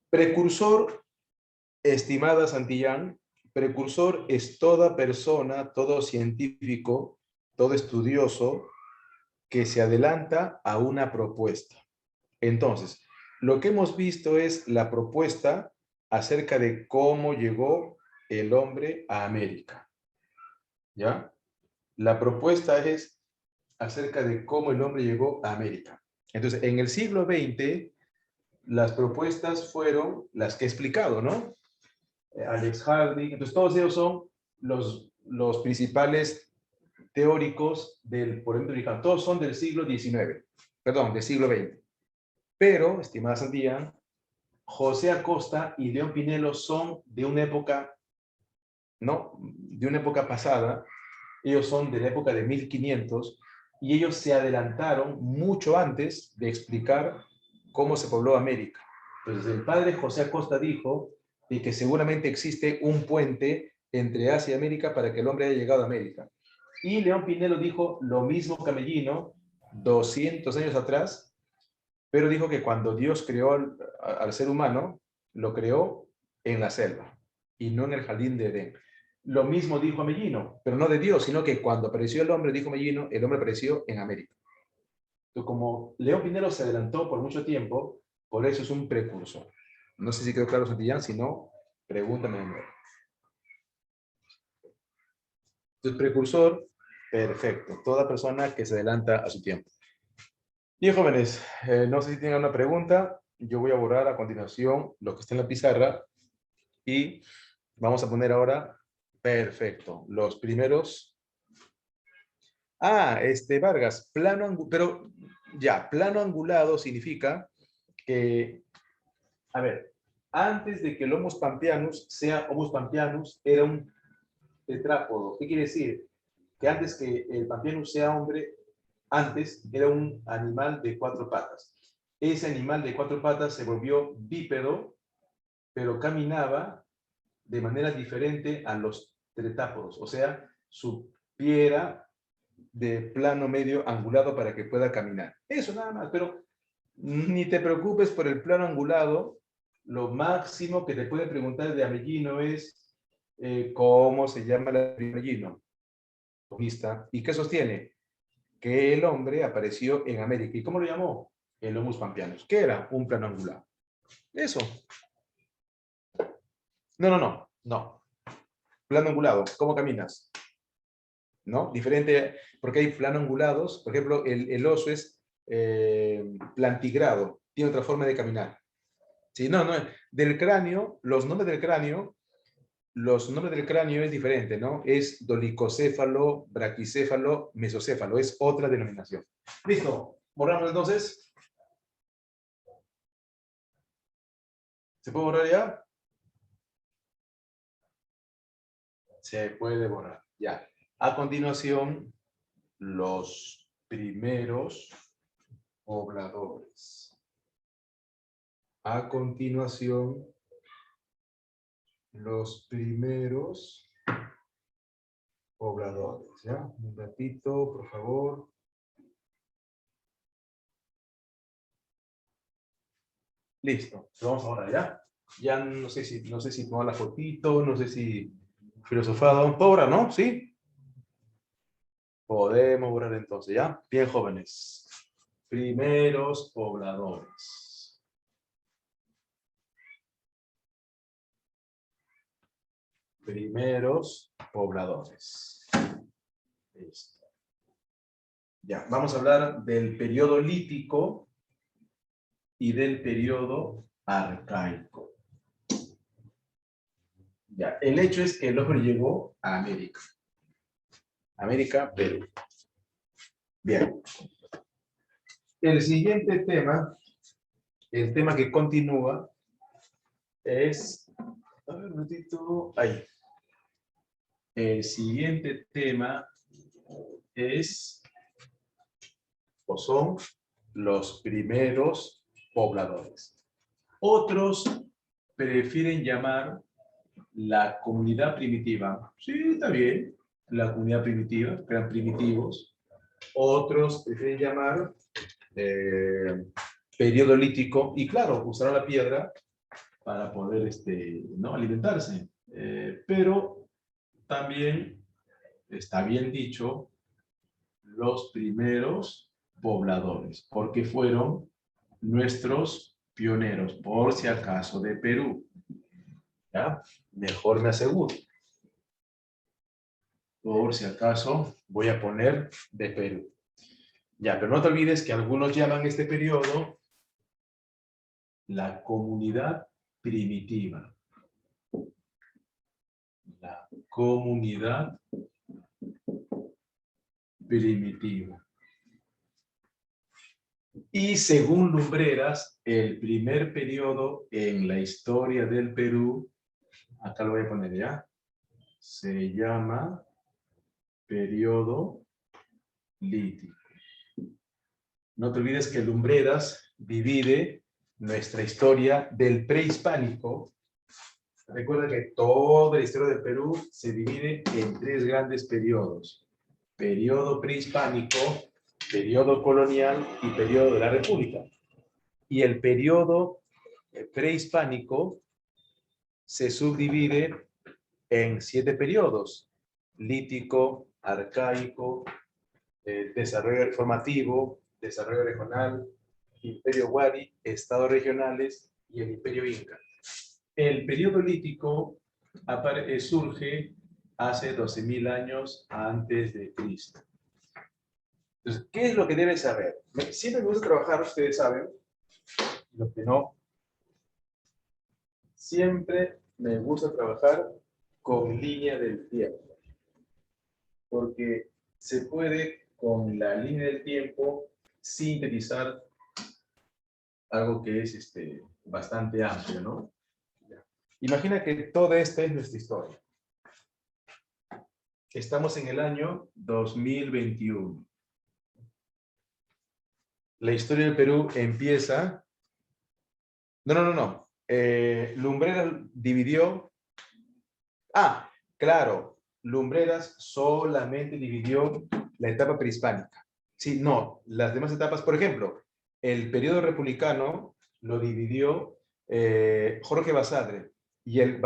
Precursor, estimada Santillán, precursor es toda persona, todo científico, todo estudioso que se adelanta a una propuesta. Entonces, lo que hemos visto es la propuesta acerca de cómo llegó el hombre a América. ¿Ya? La propuesta es acerca de cómo el hombre llegó a América. Entonces, en el siglo XX, las propuestas fueron las que he explicado, ¿no? Alex Harding, entonces todos ellos son los principales teóricos del poblamiento americano. Todos son del siglo XIX, perdón, del siglo XX. Pero, estimada Santillán, José Acosta y León Pinelo son de una época, ¿no? De una época pasada. Ellos son de la época de 1500 y ellos se adelantaron mucho antes de explicar cómo se pobló América. Entonces, el padre José Acosta dijo de que seguramente existe un puente entre Asia y América para que el hombre haya llegado a América. Y León Pinelo dijo lo mismo que Amellino 200 años atrás, pero dijo que cuando Dios creó al ser humano, lo creó en la selva y no en el jardín de Edén. Lo mismo dijo Amellino, pero no de Dios, sino que cuando apareció el hombre, dijo Amellino, el hombre apareció en América. Entonces, como León Pinero se adelantó por mucho tiempo, por eso es un precursor. No sé si quedó claro, Santillán, si no, pregúntame de nuevo. Entonces, precursor, perfecto. Toda persona que se adelanta a su tiempo. Bien, jóvenes, no sé si tienen una pregunta. Yo voy a borrar a continuación lo que está en la pizarra y vamos a poner ahora, perfecto, los primeros. Vargas, pero ya, plano angulado significa que, a ver, antes de que el Homo pampeanus sea Homo pampeanus, era un tetrápodo. ¿Qué quiere decir? Que antes que el pampeanus sea hombre, antes era un animal de 4 patas. Ese animal de 4 patas se volvió bípedo, pero caminaba de manera diferente a los tetápodos. O sea, su pie era de plano medio angulado para que pueda caminar. Eso nada más, pero ni te preocupes por el plano angulado. Lo máximo que te pueden preguntar de Amellino es ¿cómo se llama el Amellino? ¿Y qué sostiene? Que el hombre apareció en América. ¿Y cómo lo llamó? El Homo pampeanus. ¿Qué era? Un plano angulado. Eso. No. Plano angulado. ¿Cómo caminas? ¿No? Diferente, porque hay plano angulados. Por ejemplo, el oso es plantigrado. Tiene otra forma de caminar. Sí, no. Del cráneo, los nombres del cráneo es diferente, ¿no? Es dolicocéfalo, braquicéfalo, mesocéfalo. Es otra denominación. Listo. ¿Borramos entonces? ¿Se puede borrar ya? Se puede borrar, ya. A continuación, los primeros pobladores. A continuación, los primeros pobladores, ¿ya? Un ratito, por favor. Listo, lo vamos a borrar, ¿ya? Ya no sé si tomar la fotito, no sé si filosofado. ¿Puedo borrar, no? ¿Sí? Podemos borrar entonces, ¿ya? Bien, jóvenes. Primeros pobladores. Primeros pobladores. Listo. Ya, vamos a hablar del periodo lítico y del periodo arcaico. Ya, el hecho es que el hombre llegó a América. América, Perú. Bien. El siguiente tema, el tema que continúa, es... A ver, un ratito. Ahí. El siguiente tema es... o son los primeros pobladores. Otros prefieren llamar la comunidad primitiva. Sí, está bien. La comunidad primitiva, eran primitivos. Otros prefieren llamar periodo lítico. Y claro, usaron la piedra para poder ¿no? alimentarse. Pero también está bien dicho los primeros pobladores, porque fueron nuestros pioneros, por si acaso, de Perú. ¿Ya? Mejor me aseguro. Por si acaso, voy a poner de Perú. Ya, pero no te olvides que algunos llaman este periodo la comunidad primitiva. La comunidad primitiva. Y según Lumbreras, el primer periodo en la historia del Perú, acá lo voy a poner ya, se llama periodo lítico. No te olvides que Lumbreras divide nuestra historia del prehispánico. Recuerda que toda la historia del Perú se divide en 3 grandes periodos. Periodo prehispánico, periodo colonial y periodo de la República. Y el periodo prehispánico se subdivide en 7 periodos: lítico, arcaico, desarrollo formativo, desarrollo regional, imperio Wari, estados regionales y el imperio Inca. El periodo lítico surge hace 12.000 años antes de Cristo. Entonces, ¿qué es lo que deben saber? Siempre me gusta trabajar, ustedes saben, los que no, siempre me gusta trabajar con línea del tiempo, porque se puede con la línea del tiempo sintetizar algo que es bastante amplio, ¿no? Imagina que toda esta es nuestra historia. Estamos en el año 2021. La historia del Perú empieza... No. Lumbreras dividió... Ah, claro. Lumbreras solamente dividió la etapa prehispánica. Sí, no. Las demás etapas, por ejemplo, el periodo republicano lo dividió Jorge Basadre. Y el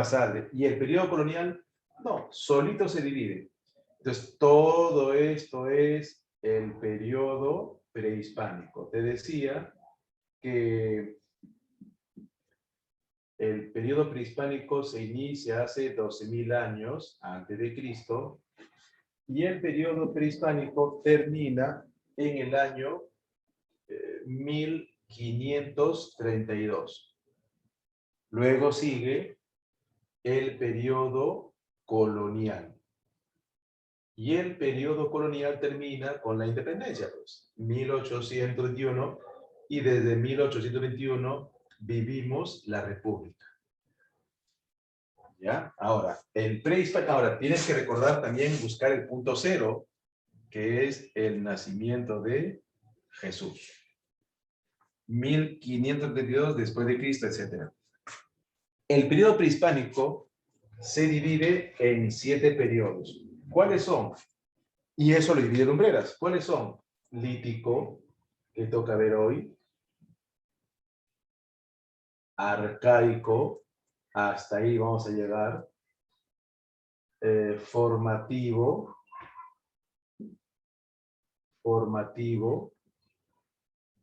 periodo colonial, no, solito se divide. Entonces, todo esto es el periodo prehispánico. Te decía que el periodo prehispánico se inicia hace 12.000 años antes de Cristo y el periodo prehispánico termina en el año 1532. Luego sigue el periodo colonial. Y el periodo colonial termina con la independencia, pues, 1821, y desde 1821 vivimos la república. ¿Ya? Ahora, ahora tienes que recordar también buscar el punto cero, que es el nacimiento de Jesús. 1532 después de Cristo, etc. El periodo prehispánico se divide en 7 periodos. ¿Cuáles son? Y eso lo divide Lumbreras. ¿Cuáles son? Lítico, que toca ver hoy. Arcaico, hasta ahí vamos a llegar. Formativo.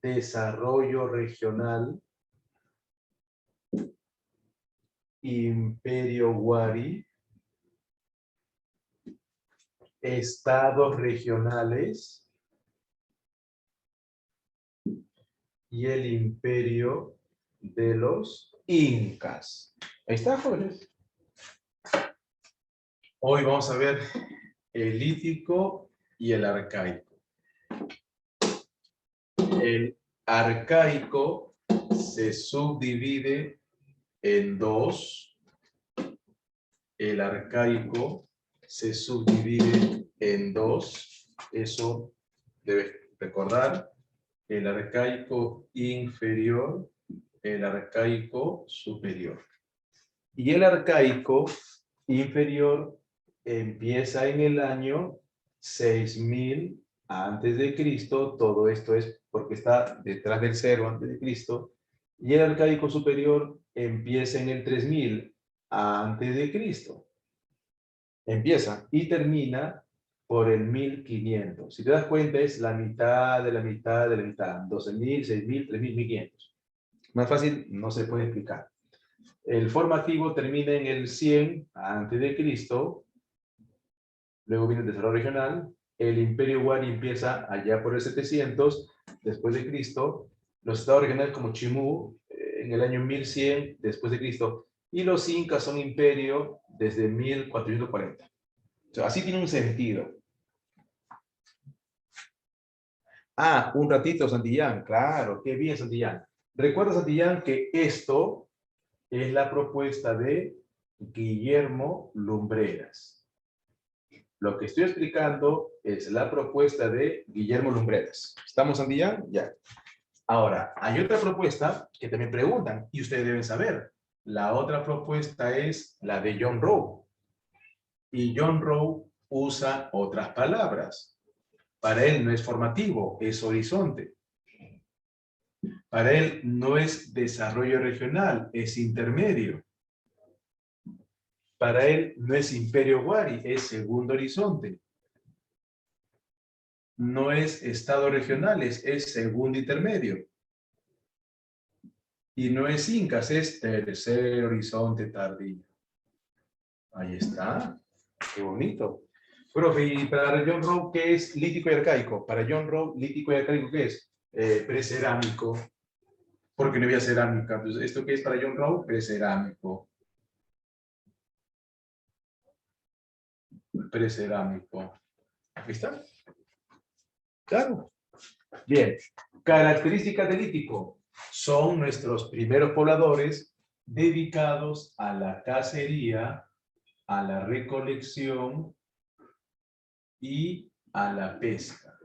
Desarrollo regional. Imperio Wari. Estados regionales. Y el imperio de los incas. Ahí está, jóvenes. Hoy vamos a ver el lítico y el arcaico. El arcaico se subdivide en 2. El arcaico se subdivide en 2. Eso debes recordar. El arcaico inferior, el arcaico superior. Y el arcaico inferior empieza en el año 6000 antes de Cristo. Todo esto es porque está detrás del 0 antes de Cristo. Y el arcaico superior empieza en el 3000 antes de Cristo. Empieza y termina por el 1500. Si te das cuenta, es la mitad de la mitad de la mitad. 12.000, 6.000, 3.000, 1.500. Más fácil, no se puede explicar. El formativo termina en el 100 antes de Cristo. Luego viene el desarrollo regional. El imperio Wari empieza allá por el 700 después de Cristo. Los estados regionales como Chimú en el año 1100 después de Cristo. Y los incas son imperio desde 1440. O sea, así tiene un sentido. Ah, un ratito, Santillán. Claro, qué bien, Santillán. Recuerda, Santillán, que esto es la propuesta de Guillermo Lumbreras. Lo que estoy explicando es la propuesta de Guillermo Lumbreras. ¿Estamos, Santillán? Ya. Ahora, hay otra propuesta que también preguntan, y ustedes deben saber. La otra propuesta es la de John Rowe. Y John Rowe usa otras palabras. Para él no es formativo, es horizonte. Para él no es desarrollo regional, es intermedio. Para él no es Imperio Wari, es Segundo Horizonte. No es Estados Regionales, es Segundo Intermedio. Y no es Incas, es Tercer Horizonte Tardío. Ahí está. Qué bonito. Profe, y para John Rowe, ¿qué es lítico y arcaico? Para John Rowe, lítico y arcaico, ¿qué es? Precerámico. Porque no había cerámica. Entonces, ¿esto qué es para John Rowe? Precerámico. Precerámico. ¿Aquí está? Claro. Bien. Características del lítico. Son nuestros primeros pobladores dedicados a la cacería, a la recolección y a la pesca.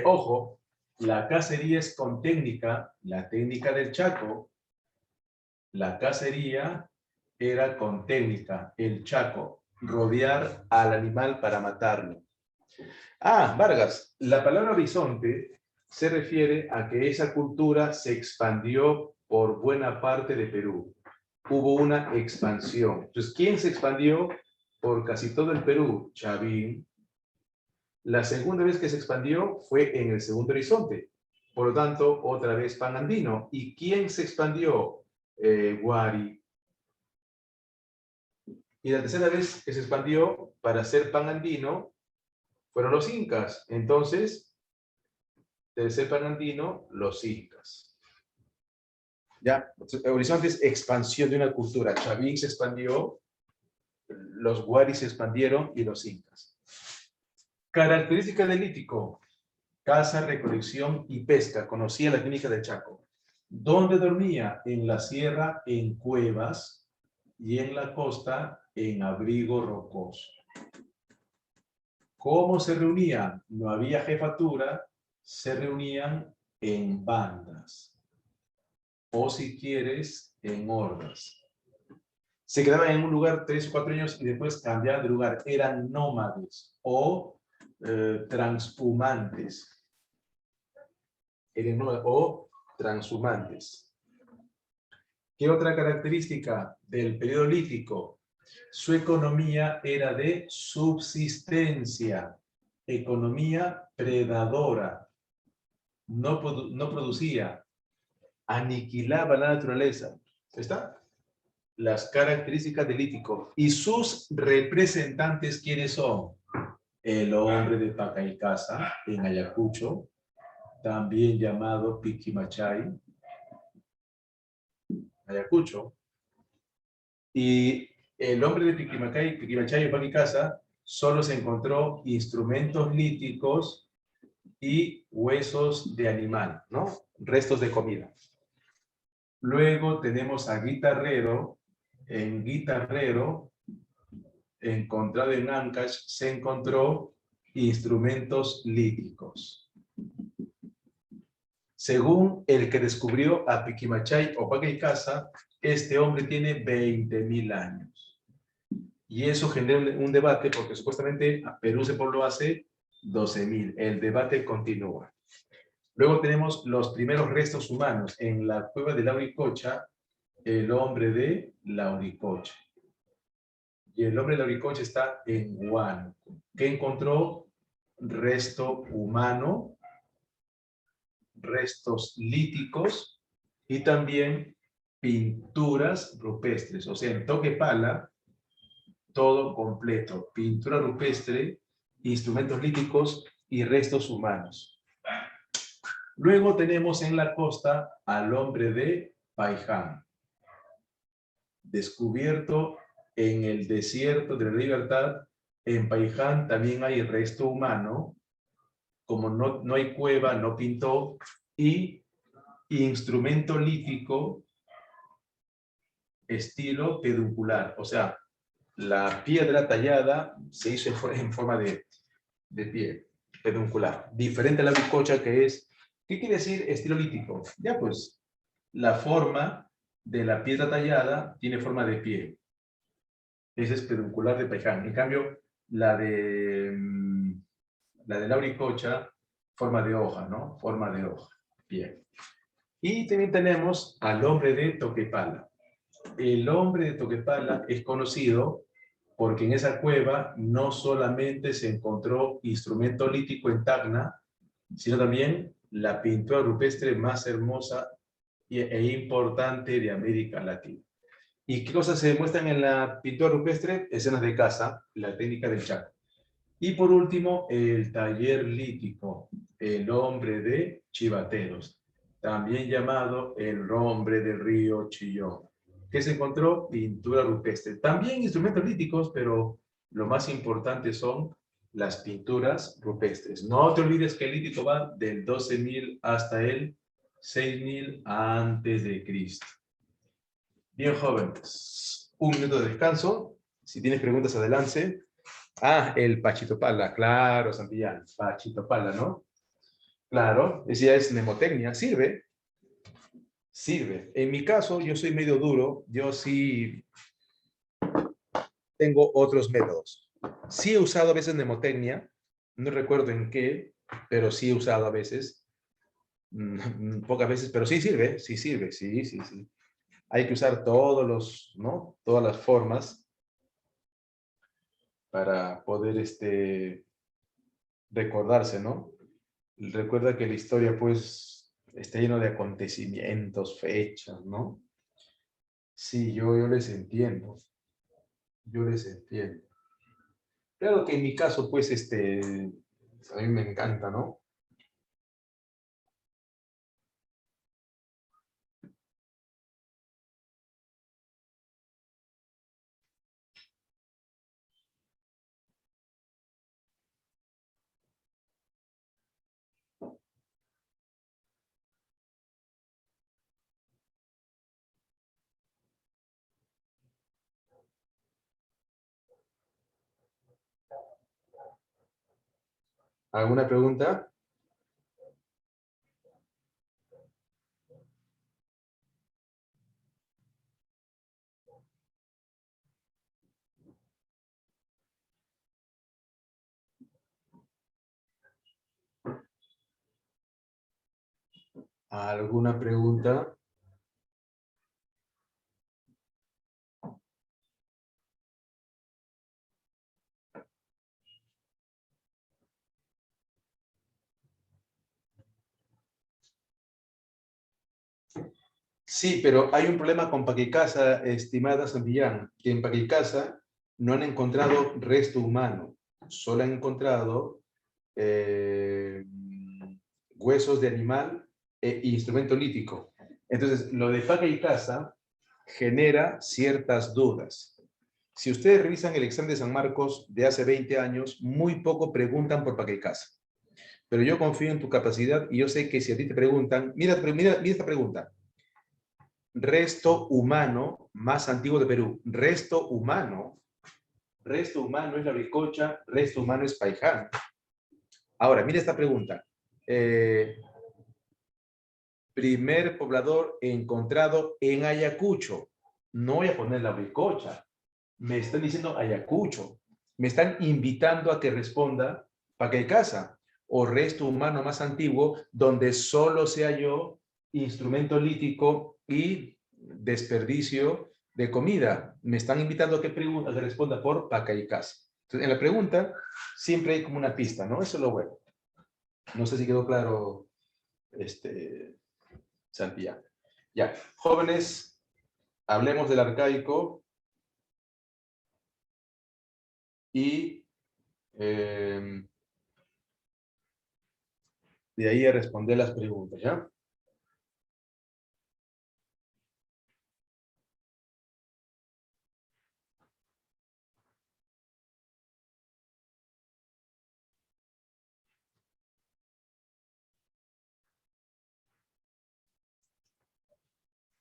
Ojo, la cacería es con técnica, la técnica del Chaco. La cacería era con técnica, el Chaco, rodear al animal para matarlo. Ah, Vargas, la palabra horizonte se refiere a que esa cultura se expandió por buena parte de Perú. Hubo una expansión. Entonces, ¿quién se expandió por casi todo el Perú? Chavín. La segunda vez que se expandió fue en el Segundo Horizonte. Por lo tanto, otra vez pan andino. ¿Y quién se expandió? Wari. Y la tercera vez que se expandió para ser pan andino fueron los incas. Entonces, tercer pan andino, los incas. Ya, Horizonte es expansión de una cultura. Chavín se expandió, los Wari se expandieron y los incas. Característica del lítico: caza, recolección y pesca. Conocía la técnica del Chaco. ¿Dónde dormía? En la sierra, en cuevas, y en la costa, en abrigo rocoso. ¿Cómo se reunían? No había jefatura, se reunían en bandas. O si quieres, en hordas. Se quedaban en un lugar 3 o 4 años y después cambiaban de lugar. Eran nómades o transhumantes. Eran nómades o transhumantes. ¿Qué otra característica del periodo lítico? Su economía era de subsistencia, economía predadora. No producía, aniquilaba la naturaleza. ¿Está? Las características del lítico. ¿Y sus representantes quiénes son? El hombre de Pacaycasa, en Ayacucho, también llamado Piquimachay, Ayacucho. Y el hombre de Piquimachay o Pacaycasa solo se encontró instrumentos líticos y huesos de animal, ¿no? Restos de comida. Luego tenemos a Guitarrero. En Guitarrero, encontrado en Ancash, se encontró instrumentos líticos. Según el que descubrió a Piquimachay o Pacaycasa, este hombre tiene 20.000 años. Y eso genera un debate porque supuestamente Perú se pobló hace 12.000. El debate continúa. Luego tenemos los primeros restos humanos. En la cueva de Lauricocha, el hombre de Lauricocha. Y el hombre de Lauricocha está en Huánuco. ¿Qué encontró? Resto humano, restos líticos y también pinturas rupestres. O sea, en Toquepala, todo completo. Pintura rupestre, instrumentos líticos y restos humanos. Luego tenemos en la costa al hombre de Paiján, descubierto en el desierto de la Libertad. En Paiján también hay resto humano, como no hay cueva, no pintó, y instrumento lítico estilo peduncular, o sea, la piedra tallada se hizo en forma de pie, peduncular, diferente a la bicocha que es. ¿Qué quiere decir estilo lítico? Ya pues, la forma de la piedra tallada tiene forma de pie. Ese es peduncular de Paiján. En cambio, la de Lauricocha, forma de hoja, ¿no? Forma de hoja, pie. Y también tenemos al hombre de Toquepala. El hombre de Toquepala es conocido porque en esa cueva no solamente se encontró instrumento lítico en Tacna, sino también la pintura rupestre más hermosa e importante de América Latina. ¿Y qué cosas se demuestran en la pintura rupestre? Escenas de caza, la técnica del chaco. Y por último, el taller lítico, el hombre de Chivateros, también llamado el hombre del río Chillón, que se encontró pintura rupestre. También instrumentos líticos, pero lo más importante son las pinturas rupestres. No te olvides que el lítico va del 12.000 hasta el 6.000 antes de Cristo. Bien, jóvenes, un minuto de descanso. Si tienes preguntas, adelante. Ah, el Pachitopala, claro, Santillán, Pachitopala, ¿no? Claro, esa ya es mnemotecnia, sirve, sirve. En mi caso, yo soy medio duro, yo sí tengo otros métodos. Sí he usado a veces mnemotecnia, no recuerdo en qué, pero sí he usado a veces, pocas veces, pero sí sirve, sí sirve, sí, sí, sí. Hay que usar todos los, ¿no? Todas las formas para poder recordarse, ¿no? Recuerda que la historia, pues, está lleno de acontecimientos, fechas, ¿no? Sí, yo les entiendo. Yo les entiendo. Claro que en mi caso, pues, a mí me encanta, ¿no? ¿Alguna pregunta? ¿Alguna pregunta? Sí, pero hay un problema con Paquicasa, estimada Santillán, que en Paquicasa no han encontrado resto humano, solo han encontrado huesos de animal e instrumento lítico. Entonces, lo de Paquicasa genera ciertas dudas. Si ustedes revisan el examen de San Marcos de hace 20 años, muy poco preguntan por Paquicasa. Pero yo confío en tu capacidad y yo sé que si a ti te preguntan, mira esta pregunta. Resto humano más antiguo de Perú. Resto humano es la Ricocha, resto humano es Paiján. Ahora, mira esta pregunta. Primer poblador encontrado en Ayacucho. No voy a poner la Ricocha. Me están diciendo Ayacucho. Me están invitando a que responda Pacaicasa o resto humano más antiguo donde solo se halló instrumento lítico y desperdicio de comida. Me están invitando a que responda por Pacaicasa. Entonces, en la pregunta siempre hay como una pista, ¿no? Eso es lo bueno. No sé si quedó claro, Santiago. Ya, jóvenes, hablemos del arcaico y de ahí a responder las preguntas, ¿ya?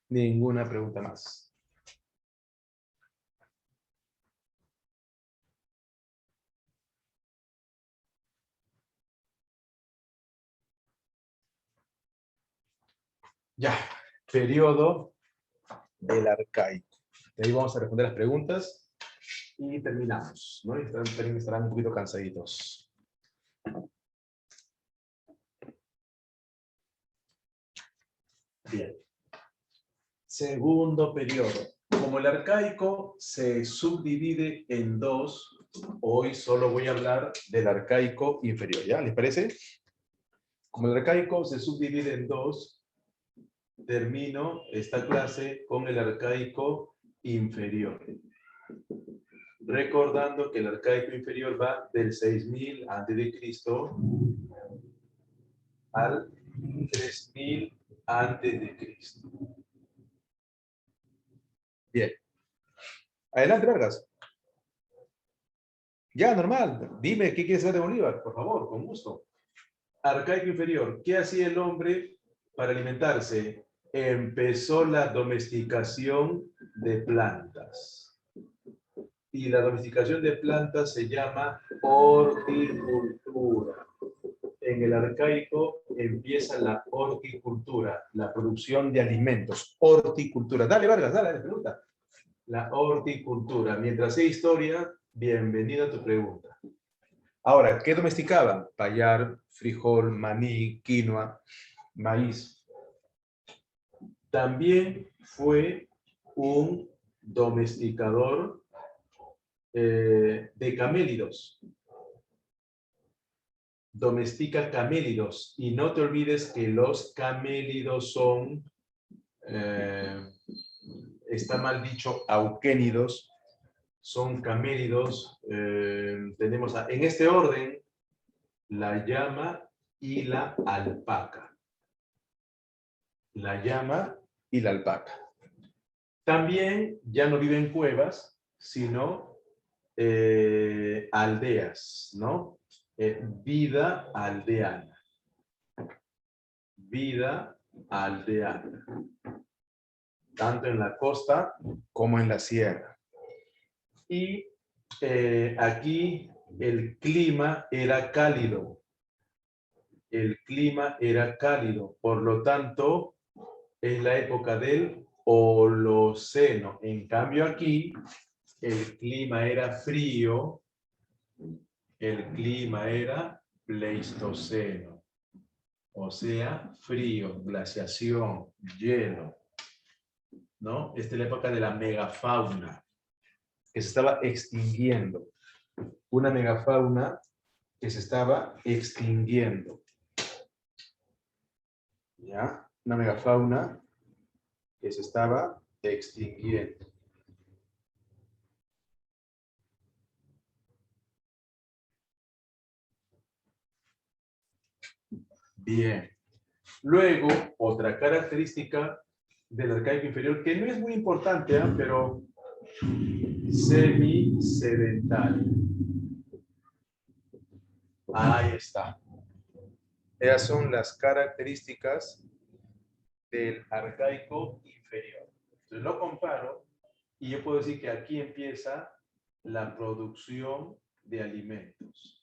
Ninguna pregunta más. Ya, periodo del arcaico. De ahí vamos a responder las preguntas y terminamos, ¿no? Y estarán un poquito cansaditos. Bien. Segundo periodo. Como el arcaico se subdivide en dos, hoy solo voy a hablar del arcaico inferior, ¿ya? ¿Les parece? Como el arcaico se subdivide en dos, termino esta clase con el arcaico inferior. Recordando que el arcaico inferior va del 6000 a.C. al 3000 a.C. Bien. Adelante, Vargas. Ya, normal. Dime qué quieres saber de Bolívar, por favor, con gusto. Arcaico inferior. ¿Qué hacía el hombre para alimentarse? Empezó la domesticación de plantas. Y la domesticación de plantas se llama horticultura. En el arcaico empieza la horticultura, la producción de alimentos. Horticultura. Dale, Vargas, dale, pregunta. La horticultura. Mientras sea historia, bienvenido a tu pregunta. Ahora, ¿qué domesticaban? Payar, frijol, maní, quinoa, maíz. También fue un domesticador de camélidos. Domestica camélidos. Y no te olvides que los camélidos son, está mal dicho, auquénidos. Son camélidos. Tenemos en este orden la llama y la alpaca. La llama y la alpaca. También ya no viven en cuevas, sino aldeas, ¿no? Vida aldeana. Vida aldeana. Tanto en la costa como en la sierra. Y aquí el clima era cálido. El clima era cálido. Por lo tanto, es la época del Holoceno. En cambio aquí, el clima era frío. El clima era Pleistoceno. O sea, frío, glaciación, hielo. ¿No? Esta es la época de la megafauna, que se estaba extinguiendo. Una megafauna que se estaba extinguiendo. ¿Ya? Una megafauna que se estaba extinguiendo. Bien. Luego, otra característica del arcaico inferior, que no es muy importante, pero semisedentario. Ahí está. Esas son las características del arcaico inferior. Entonces lo comparo y yo puedo decir que aquí empieza la producción de alimentos.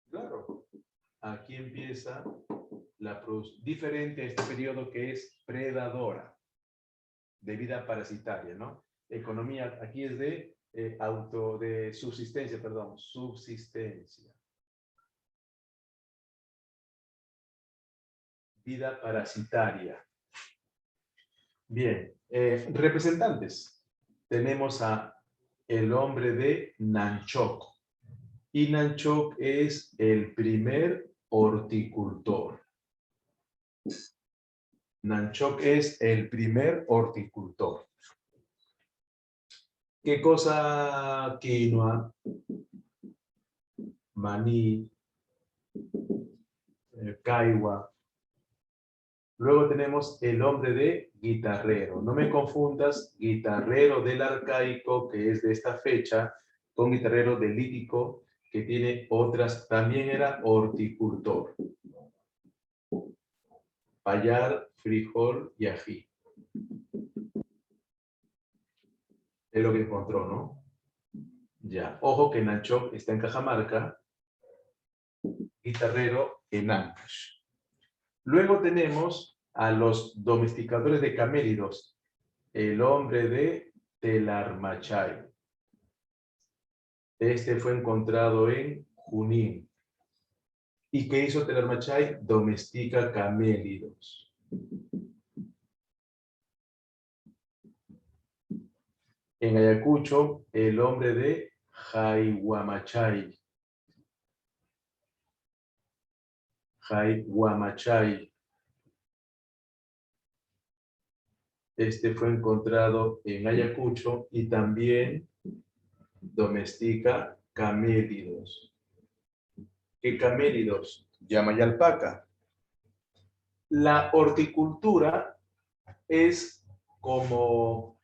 Claro, aquí empieza la producción, diferente a este periodo que es predadora, de vida parasitaria, ¿no? Economía, aquí es de subsistencia, perdón, subsistencia. Vida parasitaria. Bien, representantes. Tenemos a el hombre de Nanchok. Y Nanchok es el primer horticultor. Nanchok es el primer horticultor. ¿Qué cosa? Quinoa, maní, caigua. Luego tenemos el hombre de guitarrero. No me confundas guitarrero del arcaico, que es de esta fecha, con guitarrero del lítico, que tiene otras, también era horticultor. Payar, frijol y ají. Es lo que encontró, ¿no? Ya. Ojo que Nanchok está en Cajamarca, guitarrero en Ancash. Luego tenemos a los domesticadores de camélidos. El hombre de Telarmachay. Este fue encontrado en Junín. ¿Y qué hizo Telarmachay? Domestica camélidos. En Ayacucho, el hombre de Jaihuamachay. Jaihuamachay. Este fue encontrado en Ayacucho y también domestica camélidos. ¿Qué camélidos? Llama y alpaca. La horticultura es como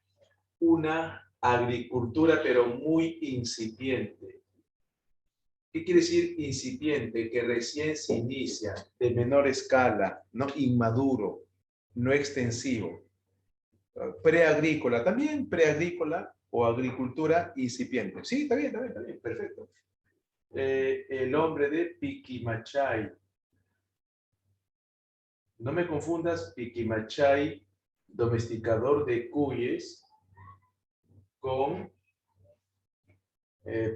una agricultura, pero muy incipiente. ¿Qué quiere decir incipiente? Que recién se inicia, de menor escala, no inmaduro, no extensivo. Preagrícola, también preagrícola o agricultura incipiente. Sí, está bien, perfecto. El hombre de Piquimachay. No me confundas Piquimachay, domesticador de cuyes, con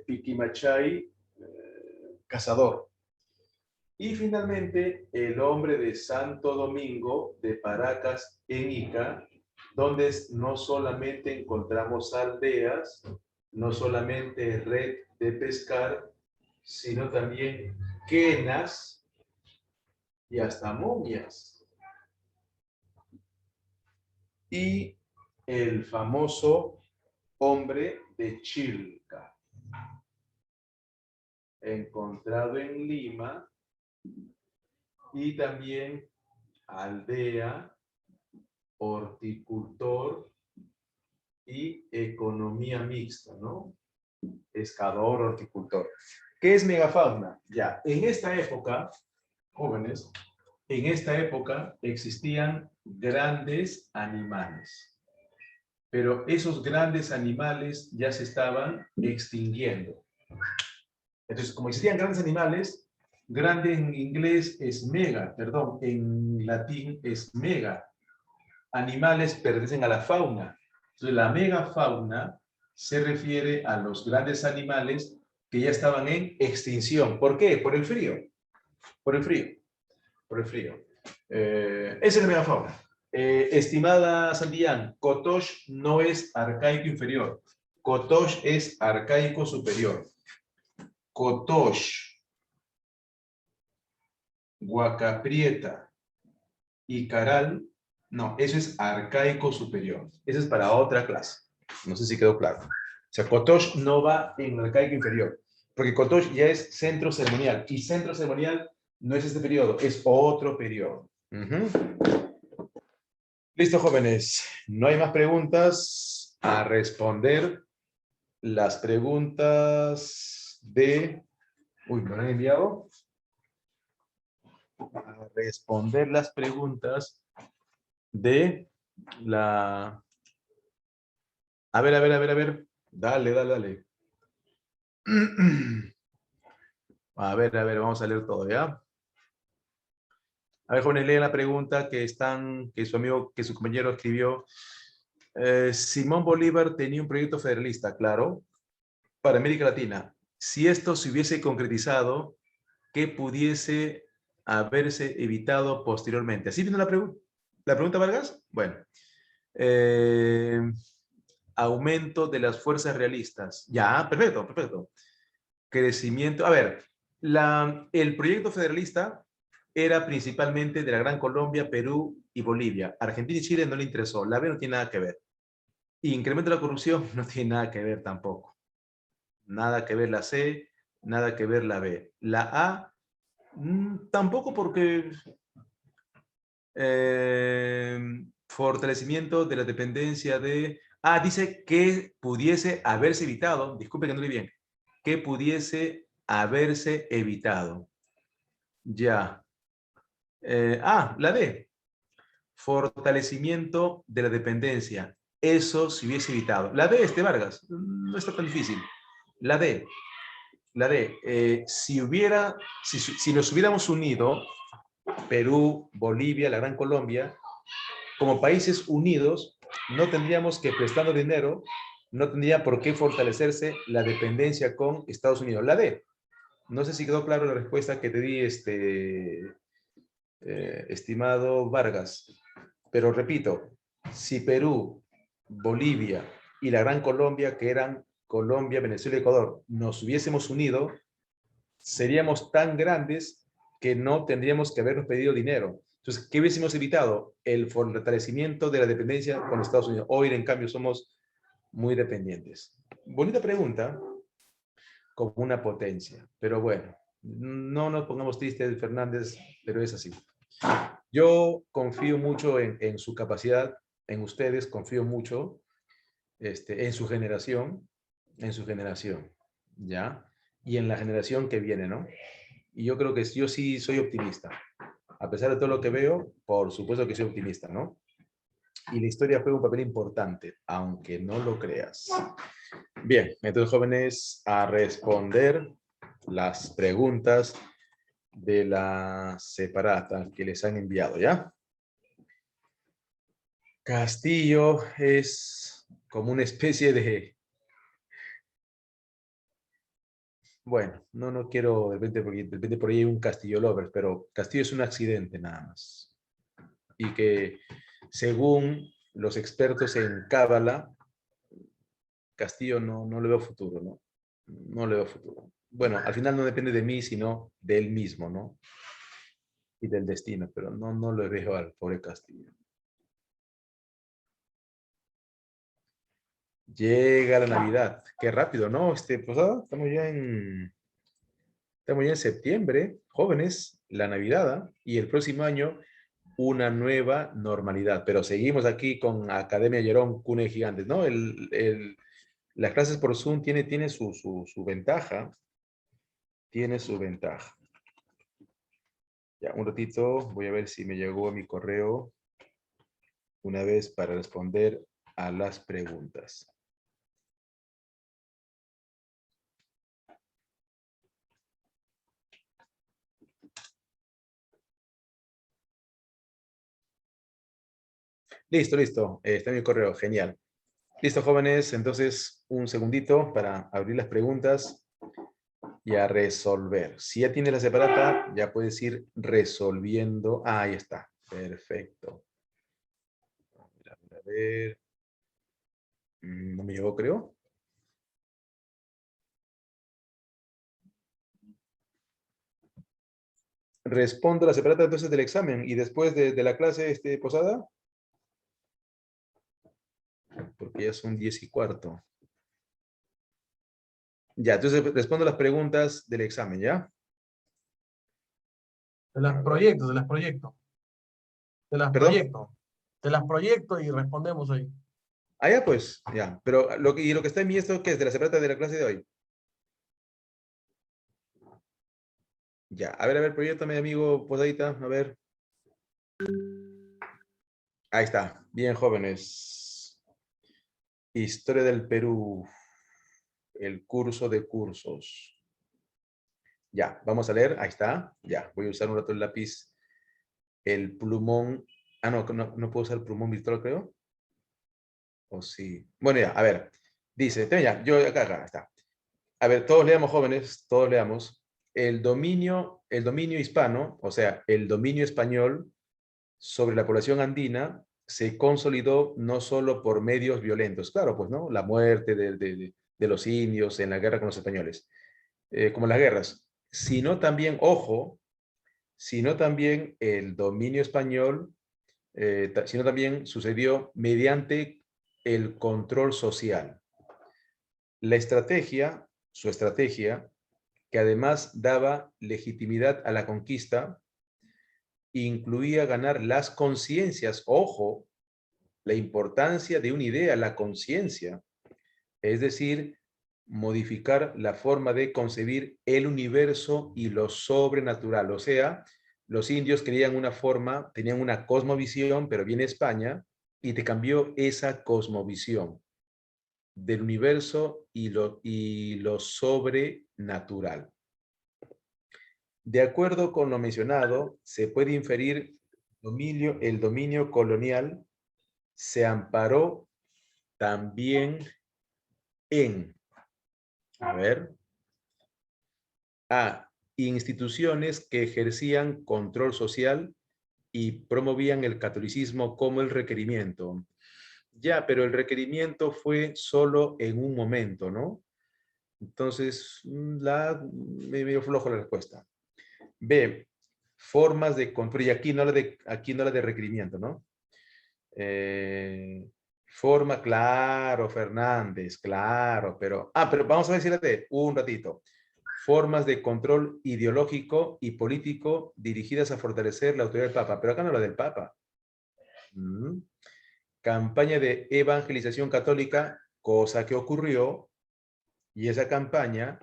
Piquimachay, cazador. Y finalmente, el hombre de Santo Domingo, de Paracas, en Ica, donde no solamente encontramos aldeas, no solamente red de pescar, sino también quenas y hasta momias. Y el famoso hombre de Chilca, encontrado en Lima, y también aldea, horticultor y economía mixta, ¿no? Pescador, horticultor. ¿Qué es megafauna? Ya, en esta época, jóvenes, en esta época existían grandes animales, pero esos grandes animales ya se estaban extinguiendo. Entonces, como existían grandes animales, grande en inglés es mega, perdón, en latín es mega. Animales pertenecen a la fauna. Entonces, la megafauna se refiere a los grandes animales que ya estaban en extinción. ¿Por qué? Por el frío. Por el frío. Por el frío. Esa es la megafauna. Estimada Santillán, Kotosh no es arcaico inferior. Kotosh es arcaico superior. Kotosh, Huacaprieta y Caral, no, eso es arcaico superior. Eso es para otra clase. No sé si quedó claro. O sea, Kotosh no va en arcaico inferior, porque Kotosh ya es centro ceremonial, y centro ceremonial no es este periodo, es otro periodo. Listo, jóvenes. No hay más preguntas. A responder las preguntas de... Uy, ¿me lo han enviado? A responder las preguntas de la... A ver. Dale. A ver, vamos a leer todo, ¿ya? A ver, jóvenes, leen la pregunta que su compañero escribió. Simón Bolívar tenía un proyecto federalista, claro, para América Latina. Si esto se hubiese concretizado, ¿qué pudiese haberse evitado posteriormente? ¿Así viene la pregunta, Vargas? Bueno. Aumento de las fuerzas realistas. Ya, perfecto. Crecimiento. A ver, el proyecto federalista era principalmente de la Gran Colombia, Perú y Bolivia. Argentina y Chile no le interesó. La B no tiene nada que ver. Incremento de la corrupción no tiene nada que ver tampoco. Nada que ver la C, nada que ver la B. La A, tampoco, porque fortalecimiento de la dependencia de... dice que pudiese haberse evitado, disculpe que no leí bien, que pudiese haberse evitado. Ya. La D, fortalecimiento de la dependencia. Eso se hubiese evitado. La D, Vargas, no está tan difícil. La D, si nos hubiéramos unido, Perú, Bolivia, la Gran Colombia, como países unidos, no tendríamos que, prestando dinero, no tendría por qué fortalecerse la dependencia con Estados Unidos. La D. No sé si quedó claro la respuesta que te di, estimado Vargas. Pero repito, si Perú, Bolivia y la Gran Colombia, que eran Colombia, Venezuela y Ecuador, nos hubiésemos unido, seríamos tan grandes que no tendríamos que habernos pedido dinero. Entonces, ¿qué hubiésemos evitado? El fortalecimiento de la dependencia con Estados Unidos. Hoy, en cambio, somos muy dependientes. Bonita pregunta, como una potencia. Pero bueno, no nos pongamos tristes, Fernández, pero es así. Yo confío mucho en su capacidad, en ustedes, confío mucho en su generación, ¿ya? Y en la generación que viene, ¿no? Y yo creo que yo sí soy optimista. A pesar de todo lo que veo, por supuesto que soy optimista, ¿no? Y la historia juega un papel importante, aunque no lo creas. Bien, entonces, jóvenes, a responder las preguntas de la separata que les han enviado, ¿ya? Castillo es como una especie de... Bueno, no quiero, de repente por ahí hay un Castillo Lovers, pero Castillo es un accidente nada más. Y que según los expertos en Cábala, Castillo no le veo futuro, ¿no? No le veo futuro. Bueno, al final no depende de mí, sino de él mismo, ¿no? Y del destino, pero no le veo al pobre Castillo. Llega la Navidad. Qué rápido, ¿no? Pues estamos ya en septiembre, jóvenes, la Navidad, y el próximo año una nueva normalidad. Pero seguimos aquí con Academia Llerón, Cune Gigantes, ¿no? Las clases por Zoom tiene su ventaja. Tiene su ventaja. Ya, un ratito, voy a ver si me llegó a mi correo una vez para responder a las preguntas. Listo. Está en mi correo, genial. Listo, jóvenes, entonces un segundito para abrir las preguntas y a resolver. Si ya tienes la separata, ya puedes ir resolviendo. Ah, ahí está. Perfecto. A ver. No me llegó, creo. Respondo la separata entonces del examen y después de la clase posada. Porque ya son 10:15. Ya, entonces respondo las preguntas del examen, ¿ya? Te las proyecto, te las proyecto. Te las ¿Perdón? proyecto. Te las proyecto y respondemos ahí. Ah, ya, pues, ya. Pero lo que está en mí, ¿esto qué es? ¿De la separata de la clase de hoy? Ya, a ver, proyectame, amigo, posadita, a ver. Ahí está. Bien, jóvenes. Historia del Perú. El curso de cursos. Ya, vamos a leer. Ahí está. Ya, voy a usar un rato el lápiz. El plumón. Ah, no puedo usar el plumón virtual, creo. O sí. Bueno, ya, a ver. Dice, ya, yo acá está. A ver, todos leamos, jóvenes, todos leamos. El dominio hispano, o sea, el dominio español sobre la población andina se consolidó no solo por medios violentos, claro, pues, ¿no? La muerte de los indios en la guerra con los españoles, como las guerras, sino también, ojo, sino también el dominio español, sino también sucedió mediante el control social. Su estrategia, que además daba legitimidad a la conquista, incluía ganar las conciencias, ojo, la importancia de una idea, la conciencia, es decir, modificar la forma de concebir el universo y lo sobrenatural. O sea, los indios querían una forma, tenían una cosmovisión, pero viene España y te cambió esa cosmovisión del universo y lo sobrenatural. De acuerdo con lo mencionado, se puede inferir el dominio colonial se amparó también en, a ver, a instituciones que ejercían control social y promovían el catolicismo como el requerimiento. Ya, pero el requerimiento fue solo en un momento, ¿no? Entonces, me medio flojo la respuesta. B, formas de control, y aquí no la de requerimiento, ¿no? Forma, claro, Fernández, claro, pero vamos a decirle un ratito. Formas de control ideológico y político dirigidas a fortalecer la autoridad del Papa, pero acá no la del Papa. Campaña de evangelización católica, cosa que ocurrió, y esa campaña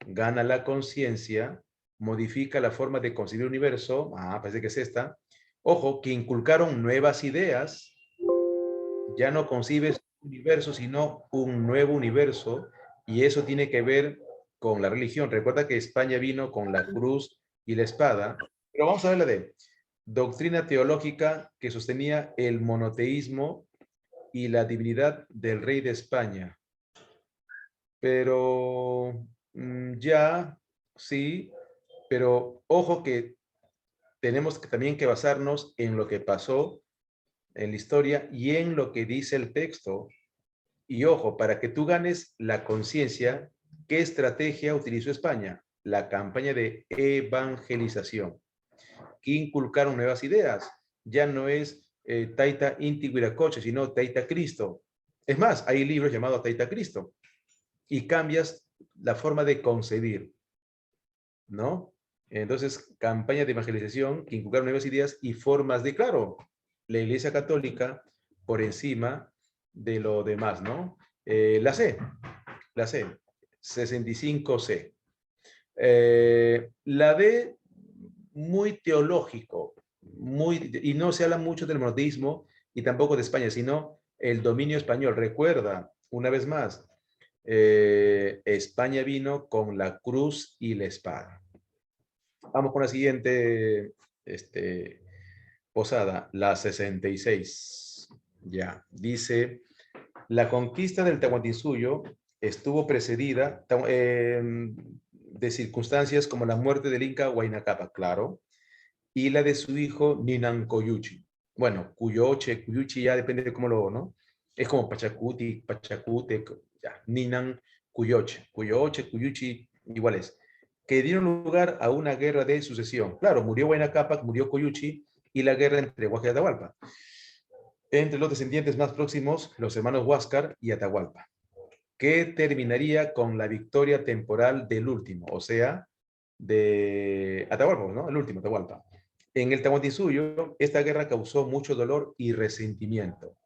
gana la conciencia, modifica la forma de concebir el universo, parece que es esta, ojo, que inculcaron nuevas ideas, ya no concibes un universo, sino un nuevo universo, y eso tiene que ver con la religión. Recuerda que España vino con la cruz y la espada, pero vamos a ver la de doctrina teológica que sostenía el monoteísmo y la divinidad del rey de España. Pero ya, sí, pero ojo que tenemos también que basarnos en lo que pasó en la historia y en lo que dice el texto. Y ojo, para que tú ganes la conciencia, ¿qué estrategia utilizó España? La campaña de evangelización, que inculcaron nuevas ideas. Ya no es Taita Inti Huiracoche, sino Taita Cristo. Es más, hay libros llamados Taita Cristo. Y cambias la forma de concebir, ¿no? Entonces, campaña de evangelización que inculcaron nuevas ideas y formas de, claro, la Iglesia Católica por encima de lo demás, ¿no? La C, 65C. La D, muy teológico, y no se habla mucho del monoteísmo y tampoco de España, sino el dominio español. Recuerda, una vez más, España vino con la cruz y la espada. Vamos con la siguiente posada, la 66. Ya, dice, la conquista del Tahuantinsuyo estuvo precedida de circunstancias como la muerte del Inca Huayna Cápac, claro, y la de su hijo Ninan Coyuchi. Bueno, Cuyoche, Cuyuchi ya depende de cómo lo, ¿no? Es como Pachacuti, Pachacute, ya, Ninan, Cuyoche, Cuyoche, Cuyuchi, iguales, que dieron lugar a una guerra de sucesión. Claro, murió Huayna Cápac, murió Coyuchi, y la guerra entre Huascar y Atahualpa. Entre los descendientes más próximos, los hermanos Huáscar y Atahualpa, que terminaría con la victoria temporal del último, o sea, de Atahualpa, ¿no? El último, Atahualpa. En el Tahuantinsuyo, esta guerra causó mucho dolor y resentimiento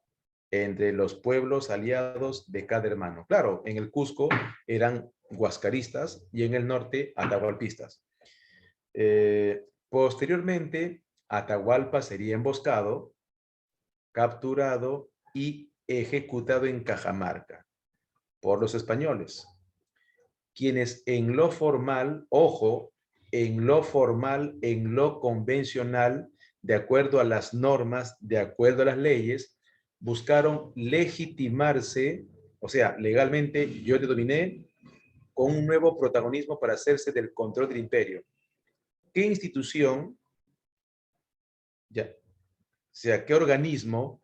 entre los pueblos aliados de cada hermano. Claro, en el Cusco eran huascaristas y en el norte atahualpistas. Posteriormente, Atahualpa sería emboscado, capturado y ejecutado en Cajamarca por los españoles, quienes en lo formal, ojo, en lo formal, en lo convencional, de acuerdo a las normas, de acuerdo a las leyes, buscaron legitimarse, o sea, legalmente yo te dominé con un nuevo protagonismo para hacerse del control del imperio. ¿Qué institución, ya, o sea, qué organismo,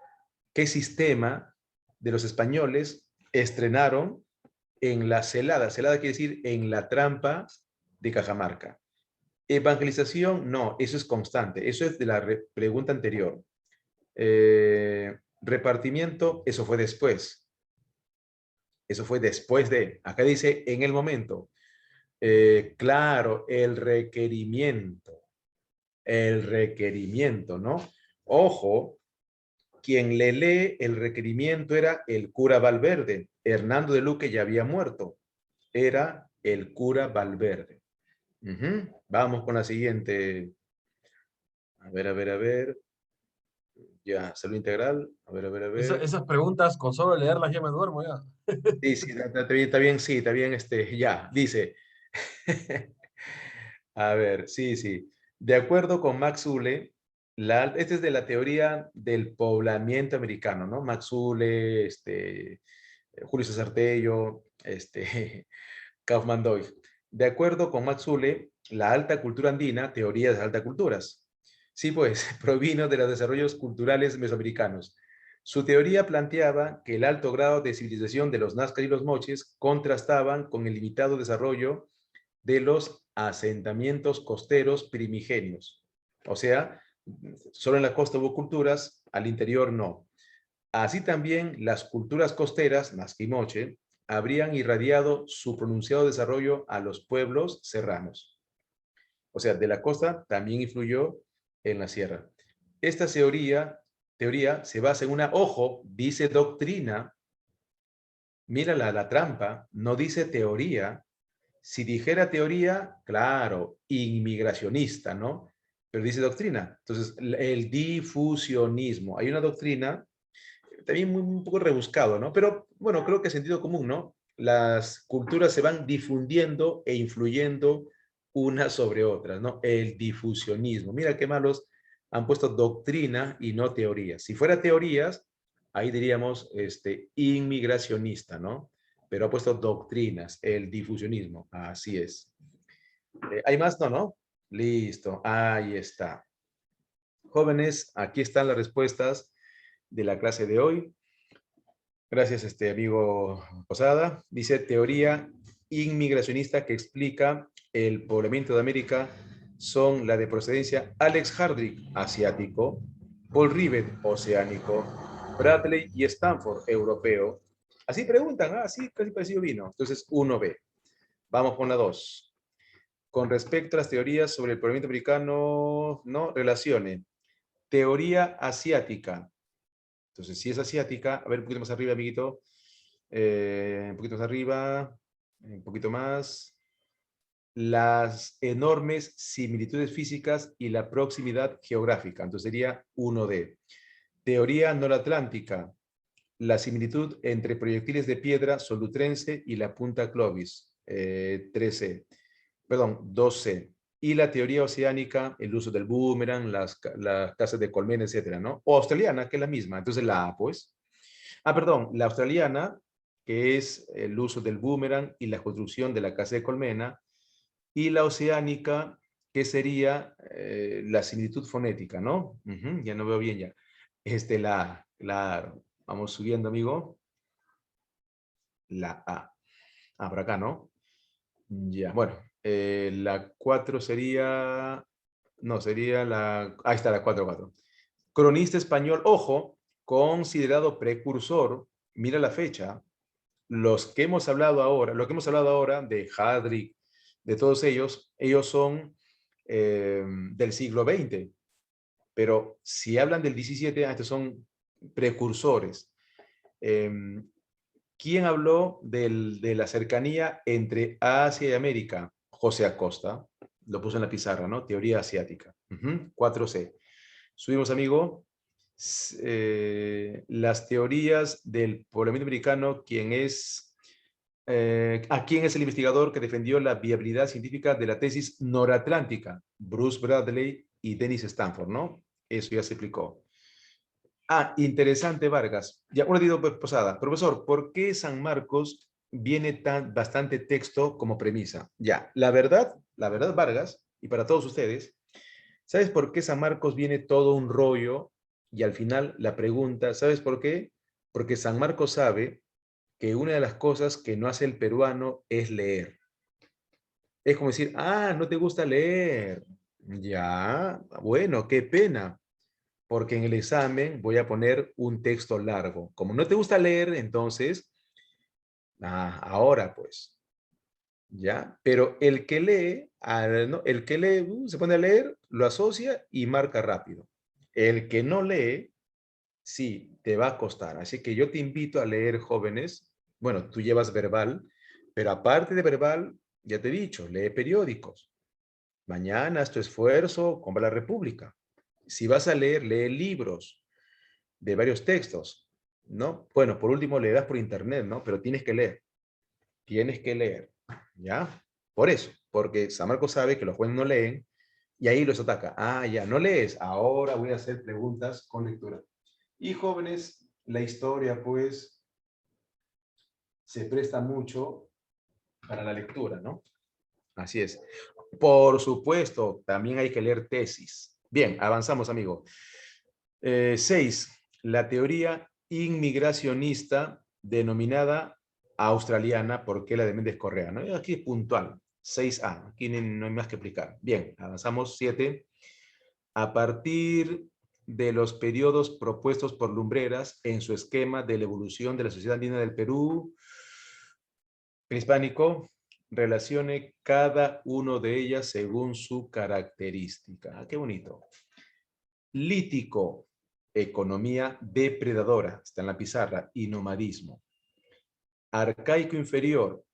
qué sistema de los españoles estrenaron en la celada? Celada quiere decir en la trampa de Cajamarca. Evangelización, no, eso es constante. Eso es de la pregunta anterior. Repartimiento, eso fue después. Eso fue después de. Acá dice en el momento. Claro, el requerimiento. El requerimiento, ¿no? Ojo, quien le lee el requerimiento era el cura Valverde. Hernando de Luque ya había muerto. Era el cura Valverde. Vamos con la siguiente. A ver. Ya, salud integral. A ver. Esas preguntas, con solo leerlas ya me duermo ya. Sí, está bien, sí, está bien, ya, dice. A ver, sí. De acuerdo con Max Ulle, este es de la teoría del poblamiento americano, ¿no? Max Ulle, Julio César Tello, Kaufman Doig. De acuerdo con Max Ulle, la alta cultura andina, teoría de las altas culturas, sí, pues, provino de los desarrollos culturales mesoamericanos. Su teoría planteaba que el alto grado de civilización de los Nazca y los Moches contrastaban con el limitado desarrollo de los asentamientos costeros primigenios. O sea, solo en la costa hubo culturas, al interior no. Así también las culturas costeras, Nazca y Moche, habrían irradiado su pronunciado desarrollo a los pueblos serranos. O sea, de la costa también influyó en la sierra. Esta teoría se basa en una, ojo, dice doctrina, mira la trampa, no dice teoría. Si dijera teoría, claro, inmigracionista, ¿no? Pero dice doctrina. Entonces, el difusionismo. Hay una doctrina, también un poco rebuscado, ¿no? Pero, bueno, creo que es sentido común, ¿no? Las culturas se van difundiendo e influyendo unas sobre otras, ¿no? El difusionismo. Mira qué malos han puesto doctrina y no teorías. Si fuera teorías, ahí diríamos inmigracionista, ¿no? Pero ha puesto doctrinas, el difusionismo. Así es. ¿Hay más? No, ¿no? Listo, ahí está. Jóvenes, aquí están las respuestas de la clase de hoy. Gracias, amigo Posada. Dice, teoría inmigracionista que explica el poblamiento de América son la de procedencia Alex Hardrick, asiático, Paul Rivet, oceánico, Bradley y Stanford, europeo. Así preguntan, sí, casi parecido vino. Entonces, 1B. Vamos con la 2. Con respecto a las teorías sobre el poblamiento americano, no relacione. Teoría asiática. Entonces, si es asiática, a ver un poquito más arriba, amiguito. Un poquito más arriba, un poquito más. Las enormes similitudes físicas y la proximidad geográfica. Entonces sería 1D. Teoría noratlántica. La similitud entre proyectiles de piedra solutrense y la punta Clovis. 3C. Perdón, 2C. Y la teoría oceánica, el uso del boomerang, las casas de colmena, etcétera, ¿no? O australiana, que es la misma. Entonces la A, pues. Perdón, la australiana, que es el uso del boomerang y la construcción de la casa de colmena, y la oceánica, que sería la similitud fonética, ¿no? Ya no veo bien ya. Vamos subiendo, amigo. La A. Por acá, ¿no? Ya, bueno. La 4 sería... No, sería la... Ahí está, la 4. Cronista español, ojo, considerado precursor, mira la fecha, lo que hemos hablado ahora de Hadric, de todos ellos son del siglo XX, pero si hablan del 17, estos son precursores. ¿Quién habló de la cercanía entre Asia y América? José Acosta, lo puso en la pizarra, ¿no? Teoría asiática. 4C. Subimos, amigo. Las teorías del poblamiento americano, ¿quién es el investigador que defendió la viabilidad científica de la tesis noratlántica? Bruce Bradley y Dennis Stanford, ¿no? Eso ya se explicó. Interesante, Vargas. Ya, una digo posada. Profesor, ¿por qué San Marcos viene bastante texto como premisa? Ya, la verdad, Vargas, y para todos ustedes, ¿sabes por qué San Marcos viene todo un rollo? Y al final la pregunta, ¿sabes por qué? Porque San Marcos sabe que una de las cosas que no hace el peruano es leer. Es como decir, no te gusta leer. Ya, bueno, qué pena, porque en el examen voy a poner un texto largo. Como no te gusta leer, entonces, ahora pues, ¿ya? Pero el que lee, ¿no? El que lee, se pone a leer, lo asocia y marca rápido. El que no lee, sí, te va a costar. Así que yo te invito a leer, jóvenes. Bueno, tú llevas verbal, pero aparte de verbal, ya te he dicho, lee periódicos. Mañana haz tu esfuerzo, compra La República. Si vas a leer, lee libros de varios textos, ¿no? Bueno, por último, leerás por internet, ¿no? Pero tienes que leer. Tienes que leer, ¿ya? Por eso, porque San Marcos sabe que los jóvenes no leen y ahí los ataca. Ya, no lees. Ahora voy a hacer preguntas con lectura. Y jóvenes, la historia, pues, se presta mucho para la lectura, ¿no? Así es. Por supuesto, también hay que leer tesis. Bien, avanzamos, amigo. 6. La teoría inmigracionista denominada australiana, porque la de Méndez Correa, ¿no? Aquí es puntual, 6A, aquí no hay más que explicar. Bien, avanzamos 7. A partir de los periodos propuestos por Lumbreras en su esquema de la evolución de la sociedad andina del Perú prehispánico, relacione cada uno de ellas según su característica. Qué bonito. Lítico, economía depredadora, está en la pizarra, y nomadismo. Arcaico inferior,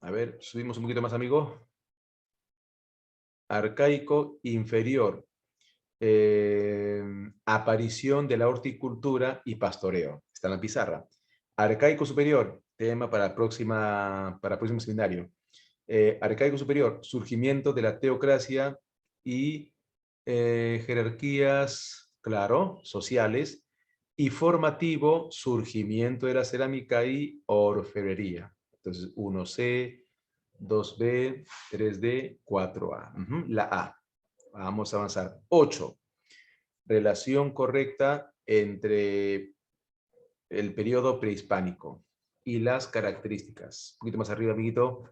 a ver, subimos un poquito más, amigo. Arcaico inferior, aparición de la horticultura y pastoreo, está en la pizarra. Arcaico superior, tema para próximo seminario. Arcaico superior, surgimiento de la teocracia y jerarquías, claro, sociales, y formativo, surgimiento de la cerámica y orfebrería. Entonces, 1C, 2B, 3D, 4A. La A. Vamos a avanzar. 8. Relación correcta entre el periodo prehispánico y las características. Un poquito más arriba, amiguito.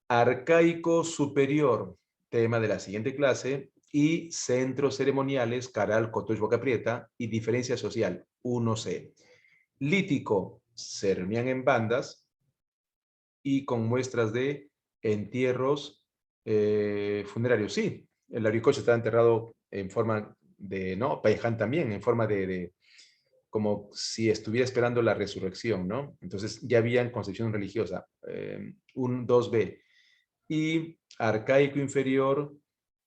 Arcaico superior, tema de la siguiente clase, y centros ceremoniales, Caral, Cotoy, Boca Prieta, y diferencia social, 1C. Lítico, se reunían en bandas y con muestras de entierros funerarios. Sí, el Auricocha está enterrado en forma de, no, Paiján también, en forma de como si estuviera esperando la resurrección, ¿no? Entonces ya habían concepción religiosa. 2B. Y arcaico inferior,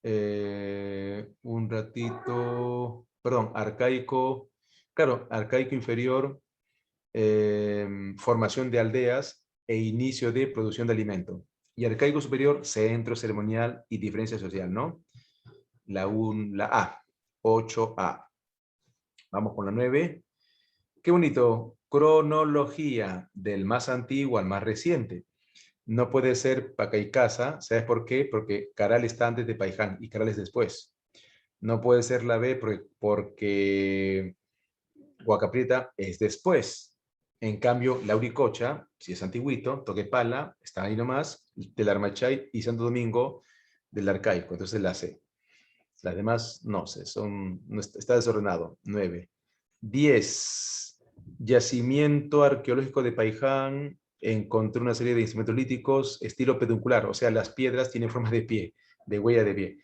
un ratito, perdón, arcaico, claro, arcaico inferior, formación de aldeas e inicio de producción de alimento. Y arcaico superior, centro ceremonial y diferencia social, ¿no? La A, 8A. Vamos con la 9. Qué bonito, cronología del más antiguo al más reciente. No puede ser Pacaicasa, ¿sabes por qué? Porque Caral está antes de Paiján y Caral es después. No puede ser la B porque Huacaprieta es después. En cambio, Lauricocha, si es antiguito, Toquepala, está ahí nomás, del Armachay y Santo Domingo del Arcaico, entonces la C. Las demás no sé, está desordenado. 9. 10. Yacimiento arqueológico de Paiján. Encontró una serie de instrumentos líticos estilo peduncular, o sea, las piedras tienen forma de pie, de huella de pie.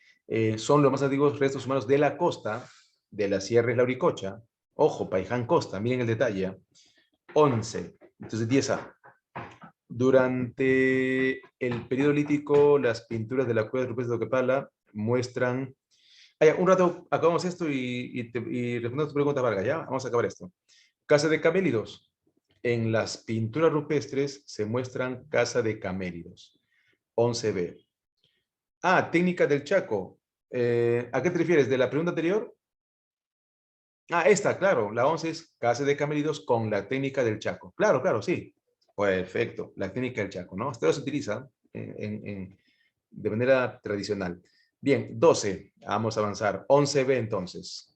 Son los más antiguos restos humanos de la costa de la Sierra de Lauricocha. Ojo, Paiján Costa, miren el detalle. 11. Entonces 10A. Durante el periodo lítico, las pinturas de la cueva de rupestre de Toquepala muestran... un rato acabamos esto y respondemos tu pregunta, Vargas, ¿ya? Vamos a acabar esto. Casa de camélidos. En las pinturas rupestres se muestran casa de camélidos. 11B. Técnica del Chaco. ¿A qué te refieres? ¿De la pregunta anterior? Esta, claro. La 11 es casa de camélidos con la técnica del Chaco. Claro, claro, sí. Perfecto. La técnica del Chaco, ¿no? Esto se utiliza de manera tradicional. Bien, 12. Vamos a avanzar. 11B entonces.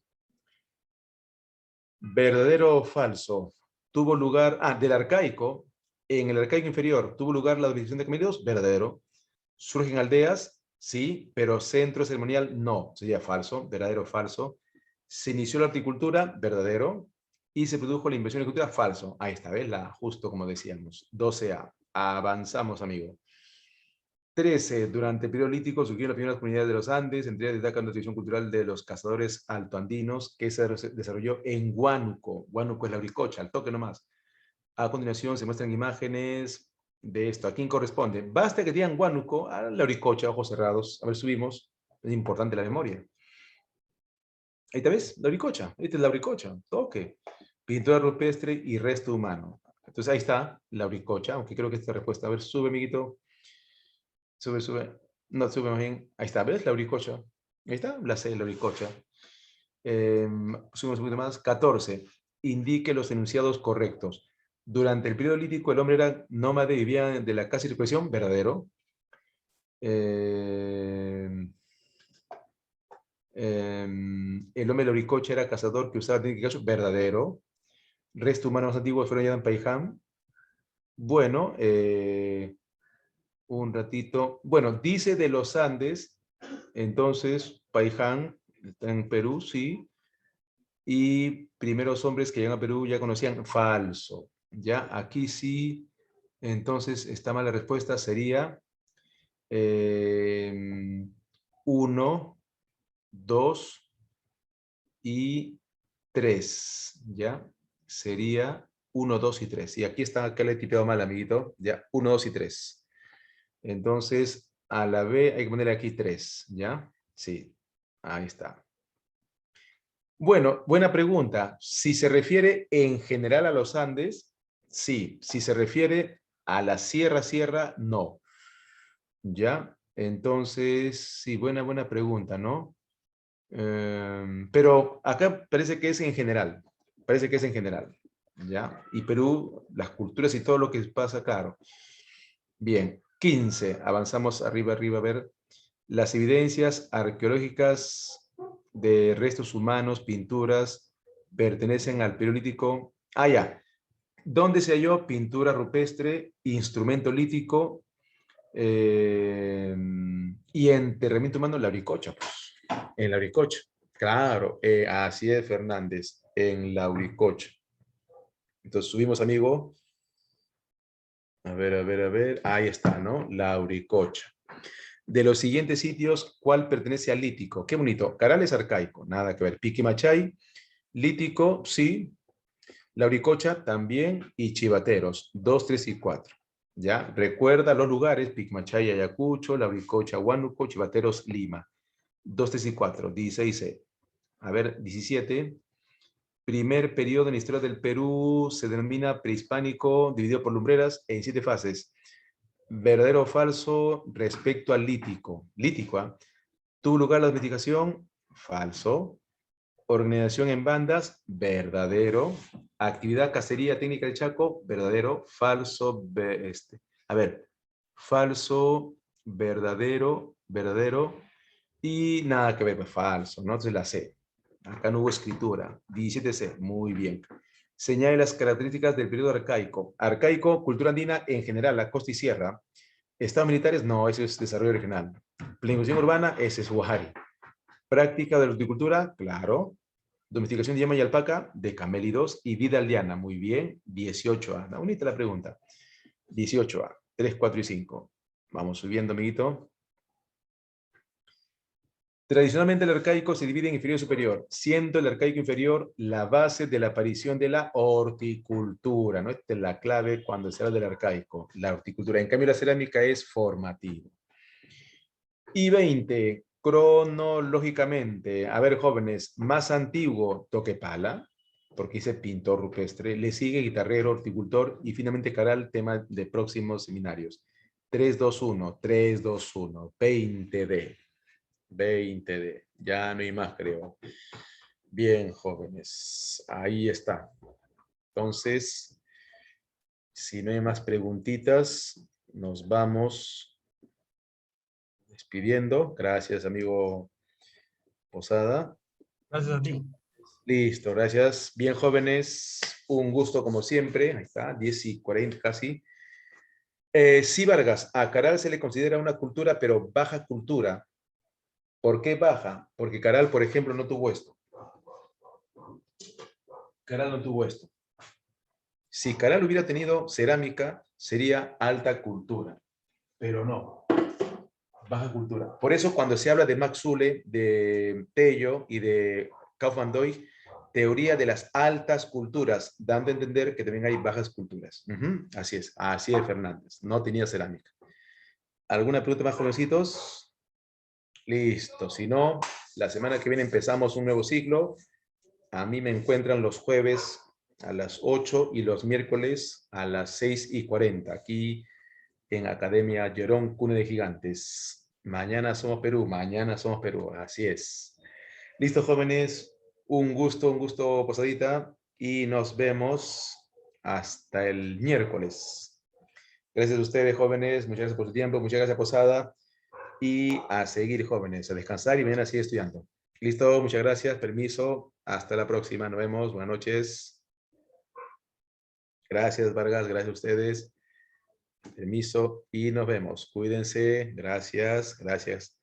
¿Verdadero o falso? Tuvo lugar, del arcaico, en el arcaico inferior, ¿tuvo lugar la dominicación de camélidos? Verdadero. ¿Surgen aldeas? Sí, pero centro ceremonial no, sería falso, verdadero o falso. ¿Se inició la horticultura? Verdadero. ¿Y se produjo la inversión en agricultura? Falso. Ahí está, ¿ves? Justo como decíamos. 12A. Avanzamos, amigo. 13. Durante el periodo lítico surgieron las primeras comunidades de los Andes, entre ellas destacan la tradición cultural de los cazadores altoandinos, que se desarrolló en Huánuco. Huánuco es la Uricocha, al toque nomás. A continuación se muestran imágenes de esto. ¿A quién corresponde? Basta que digan Huánuco, a la Uricocha, ojos cerrados. A ver, subimos. Es importante la memoria. Ahí te ves, la Uricocha. Esta es la Uricocha. Toque. Pintura rupestre y resto humano. Entonces ahí está la Uricocha, aunque creo que esta respuesta. A ver, sube, amiguito. Sube, sube. No, sube más bien. Ahí está, ¿ves? La Uricocha. Ahí está, la C, la Uricocha. Subimos un poquito más. 14. Indique los enunciados correctos. Durante el periodo lítico, el hombre era nómade, vivía de la caza y recolección. Verdadero. El hombre de la Uricocha era cazador que usaba técnica de cacho. Verdadero. Restos humanos antiguos fueron hallados en Paiján. Bueno, un ratito. Bueno, dice de los Andes, entonces Paiján está en Perú, sí. Y primeros hombres que llegan a Perú ya conocían, falso. Ya, aquí sí, entonces está mal la respuesta, sería 1, 2 y 3, ¿ya? Sería 1, 2 y 3. Y aquí está, acá le he tipeado mal, amiguito. Ya, 1, 2 y 3. Entonces, a la B hay que ponerle aquí 3, ¿ya? Sí, ahí está. Bueno, buena pregunta. Si se refiere en general a los Andes, sí. Si se refiere a la sierra, no. ¿Ya? Entonces, sí, buena pregunta, ¿no? Pero acá parece que es en general. Parece que es en general. ¿Ya? Y Perú, las culturas y todo lo que pasa, claro. Bien, 15. Avanzamos arriba, a ver. Las evidencias arqueológicas de restos humanos, pinturas, pertenecen al Paleolítico. Ah, ya. ¿Dónde se halló pintura rupestre, instrumento lítico y enterramiento humano? En la Uricocha, pues. En la Uricocha. Claro, así es, Fernández, en la Uricocha. Entonces subimos, amigo. A ver. Ahí está, ¿no? La Uricocha. De los siguientes sitios, ¿cuál pertenece al lítico? Qué bonito. Caral es arcaico, nada que ver. Piquimachay, lítico, sí. Lauricocha también. Y Chivateros, 2, 3 y 4. ¿Ya? Recuerda los lugares: Piquimachay, Ayacucho, Lauricocha, Huánuco, Chivateros, Lima. 2, 3 y 4. 16. A ver, 17. Primer periodo en la historia del Perú se denomina prehispánico, dividido por lumbreras en 7 fases. ¿Verdadero o falso respecto al lítico? Lítico, ¿ah? ¿Tuvo lugar la domesticación? Falso. Organización en bandas, verdadero. Actividad cacería técnica del Chaco, verdadero. Falso, a ver, falso, verdadero. Y nada que ver, pues falso, ¿no? Entonces la C. Acá no hubo escritura. 17C, muy bien. Señale las características del periodo arcaico. Arcaico, cultura andina en general, la costa y sierra. Estados militares, no, eso es desarrollo regional. Planificación urbana, ese es Huajari. Práctica de la horticultura, claro. Domesticación de llama y alpaca, de camélidos. Y vida aldeana, muy bien. 18A. Bonita la pregunta. 18A. 3, 4 y 5. Vamos subiendo, amiguito. Tradicionalmente el arcaico se divide en inferior y superior, siendo el arcaico inferior la base de la aparición de la horticultura, ¿no? Esta es la clave cuando se habla del arcaico, la horticultura. En cambio, la cerámica es formativa. Y 20, cronológicamente, a ver, jóvenes, más antiguo, Toquepala, porque dice pintor rupestre, le sigue guitarrero, horticultor, y finalmente Caral, tema de próximos seminarios. 3, 2, 1, 3, 2, 1, 20D. 20D. Ya no hay más, creo. Bien, jóvenes. Ahí está. Entonces, si no hay más preguntitas, nos vamos despidiendo. Gracias, amigo Posada. Gracias a ti. Listo, gracias. Bien, jóvenes. Un gusto como siempre. Ahí está, 10:40 casi. Sí, Vargas, a Caral se le considera una cultura, pero baja cultura. ¿Por qué baja? Porque Caral, por ejemplo, no tuvo esto. Caral no tuvo esto. Si Caral hubiera tenido cerámica, sería alta cultura, pero no, baja cultura. Por eso cuando se habla de Max Zule, de Tello y de Kaufmann-Doig, teoría de las altas culturas, dando a entender que también hay bajas culturas. Así es, Fernández, no tenía cerámica. ¿Alguna pregunta más, jovencitos? Listo, si no, la semana que viene empezamos un nuevo ciclo. A mí me encuentran los jueves a las 8 y los miércoles a las 6:40, aquí en Academia Llorón, Cuna de Gigantes. Mañana somos Perú, así es. Listo, jóvenes, un gusto, Posadita, y nos vemos hasta el miércoles. Gracias a ustedes, jóvenes, muchas gracias por su tiempo, muchas gracias, Posada, y a seguir, jóvenes, a descansar y mañana seguir estudiando. Listo, muchas gracias, permiso, hasta la próxima, nos vemos, buenas noches. Gracias, Vargas. Gracias a ustedes. Permiso y nos vemos. Cuídense. Gracias. Gracias.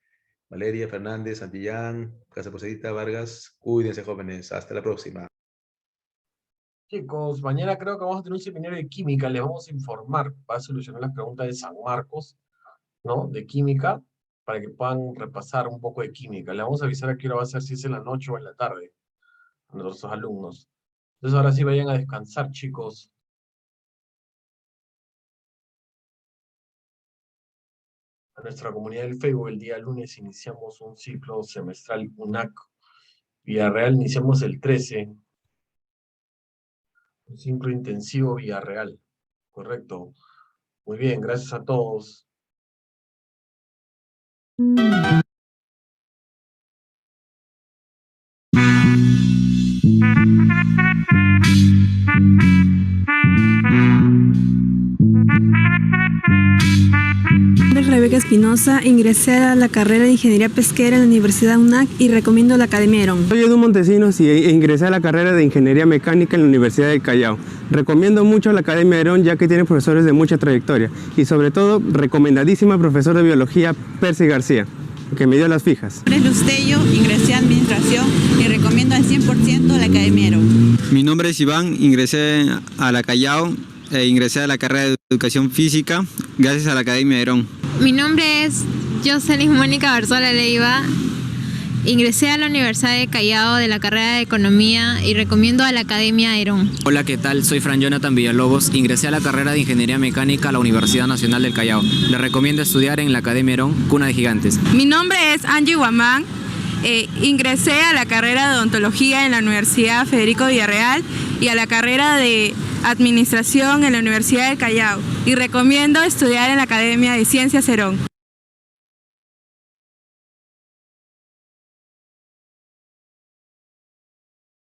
Valeria, Fernández, Santillán, Casa Poseíta, Vargas. Cuídense, jóvenes. Hasta la próxima. Chicos, mañana creo que vamos a tener un seminario de química. Les vamos a informar para solucionar las preguntas de San Marcos, ¿no? De química, para que puedan repasar un poco de química. Les vamos a avisar a qué hora va a ser, si es en la noche o en la tarde, a nuestros alumnos. Entonces ahora sí vayan a descansar, chicos. A nuestra comunidad del Facebook, el día lunes iniciamos un ciclo semestral UNAC Villarreal, iniciamos el 13. Un ciclo intensivo Villarreal. Correcto. Muy bien, gracias a todos. Rebeca Espinosa, ingresé a la carrera de Ingeniería Pesquera en la Universidad UNAC y recomiendo la Academia Herón. Soy Edu Montesinos y ingresé a la carrera de Ingeniería Mecánica en la Universidad del Callao. Recomiendo mucho la Academia Herón ya que tiene profesores de mucha trayectoria y sobre todo recomendadísima profesor de Biología Percy García, que me dio las fijas. Mi nombre es Lustello, ingresé a Administración y recomiendo al 100% la Academia Herón. Mi nombre es Iván, ingresé a la Callao e ingresé a la carrera de Educación Física gracias a la Academia Herón. Mi nombre es Jocelyn Mónica Barzola Leiva. Ingresé a la Universidad de Callao de la carrera de Economía y recomiendo a la Academia Herón. Hola, ¿qué tal? Soy Fran Jonathan Villalobos. Ingresé a la carrera de Ingeniería Mecánica a la Universidad Nacional del Callao. Les recomiendo estudiar en la Academia Herón, cuna de gigantes. Mi nombre es Angie Guamán. Ingresé a la carrera de Odontología en la Universidad Federico Villarreal y a la carrera de Administración en la Universidad del Callao. Y recomiendo estudiar en la Academia de Ciencias Herón.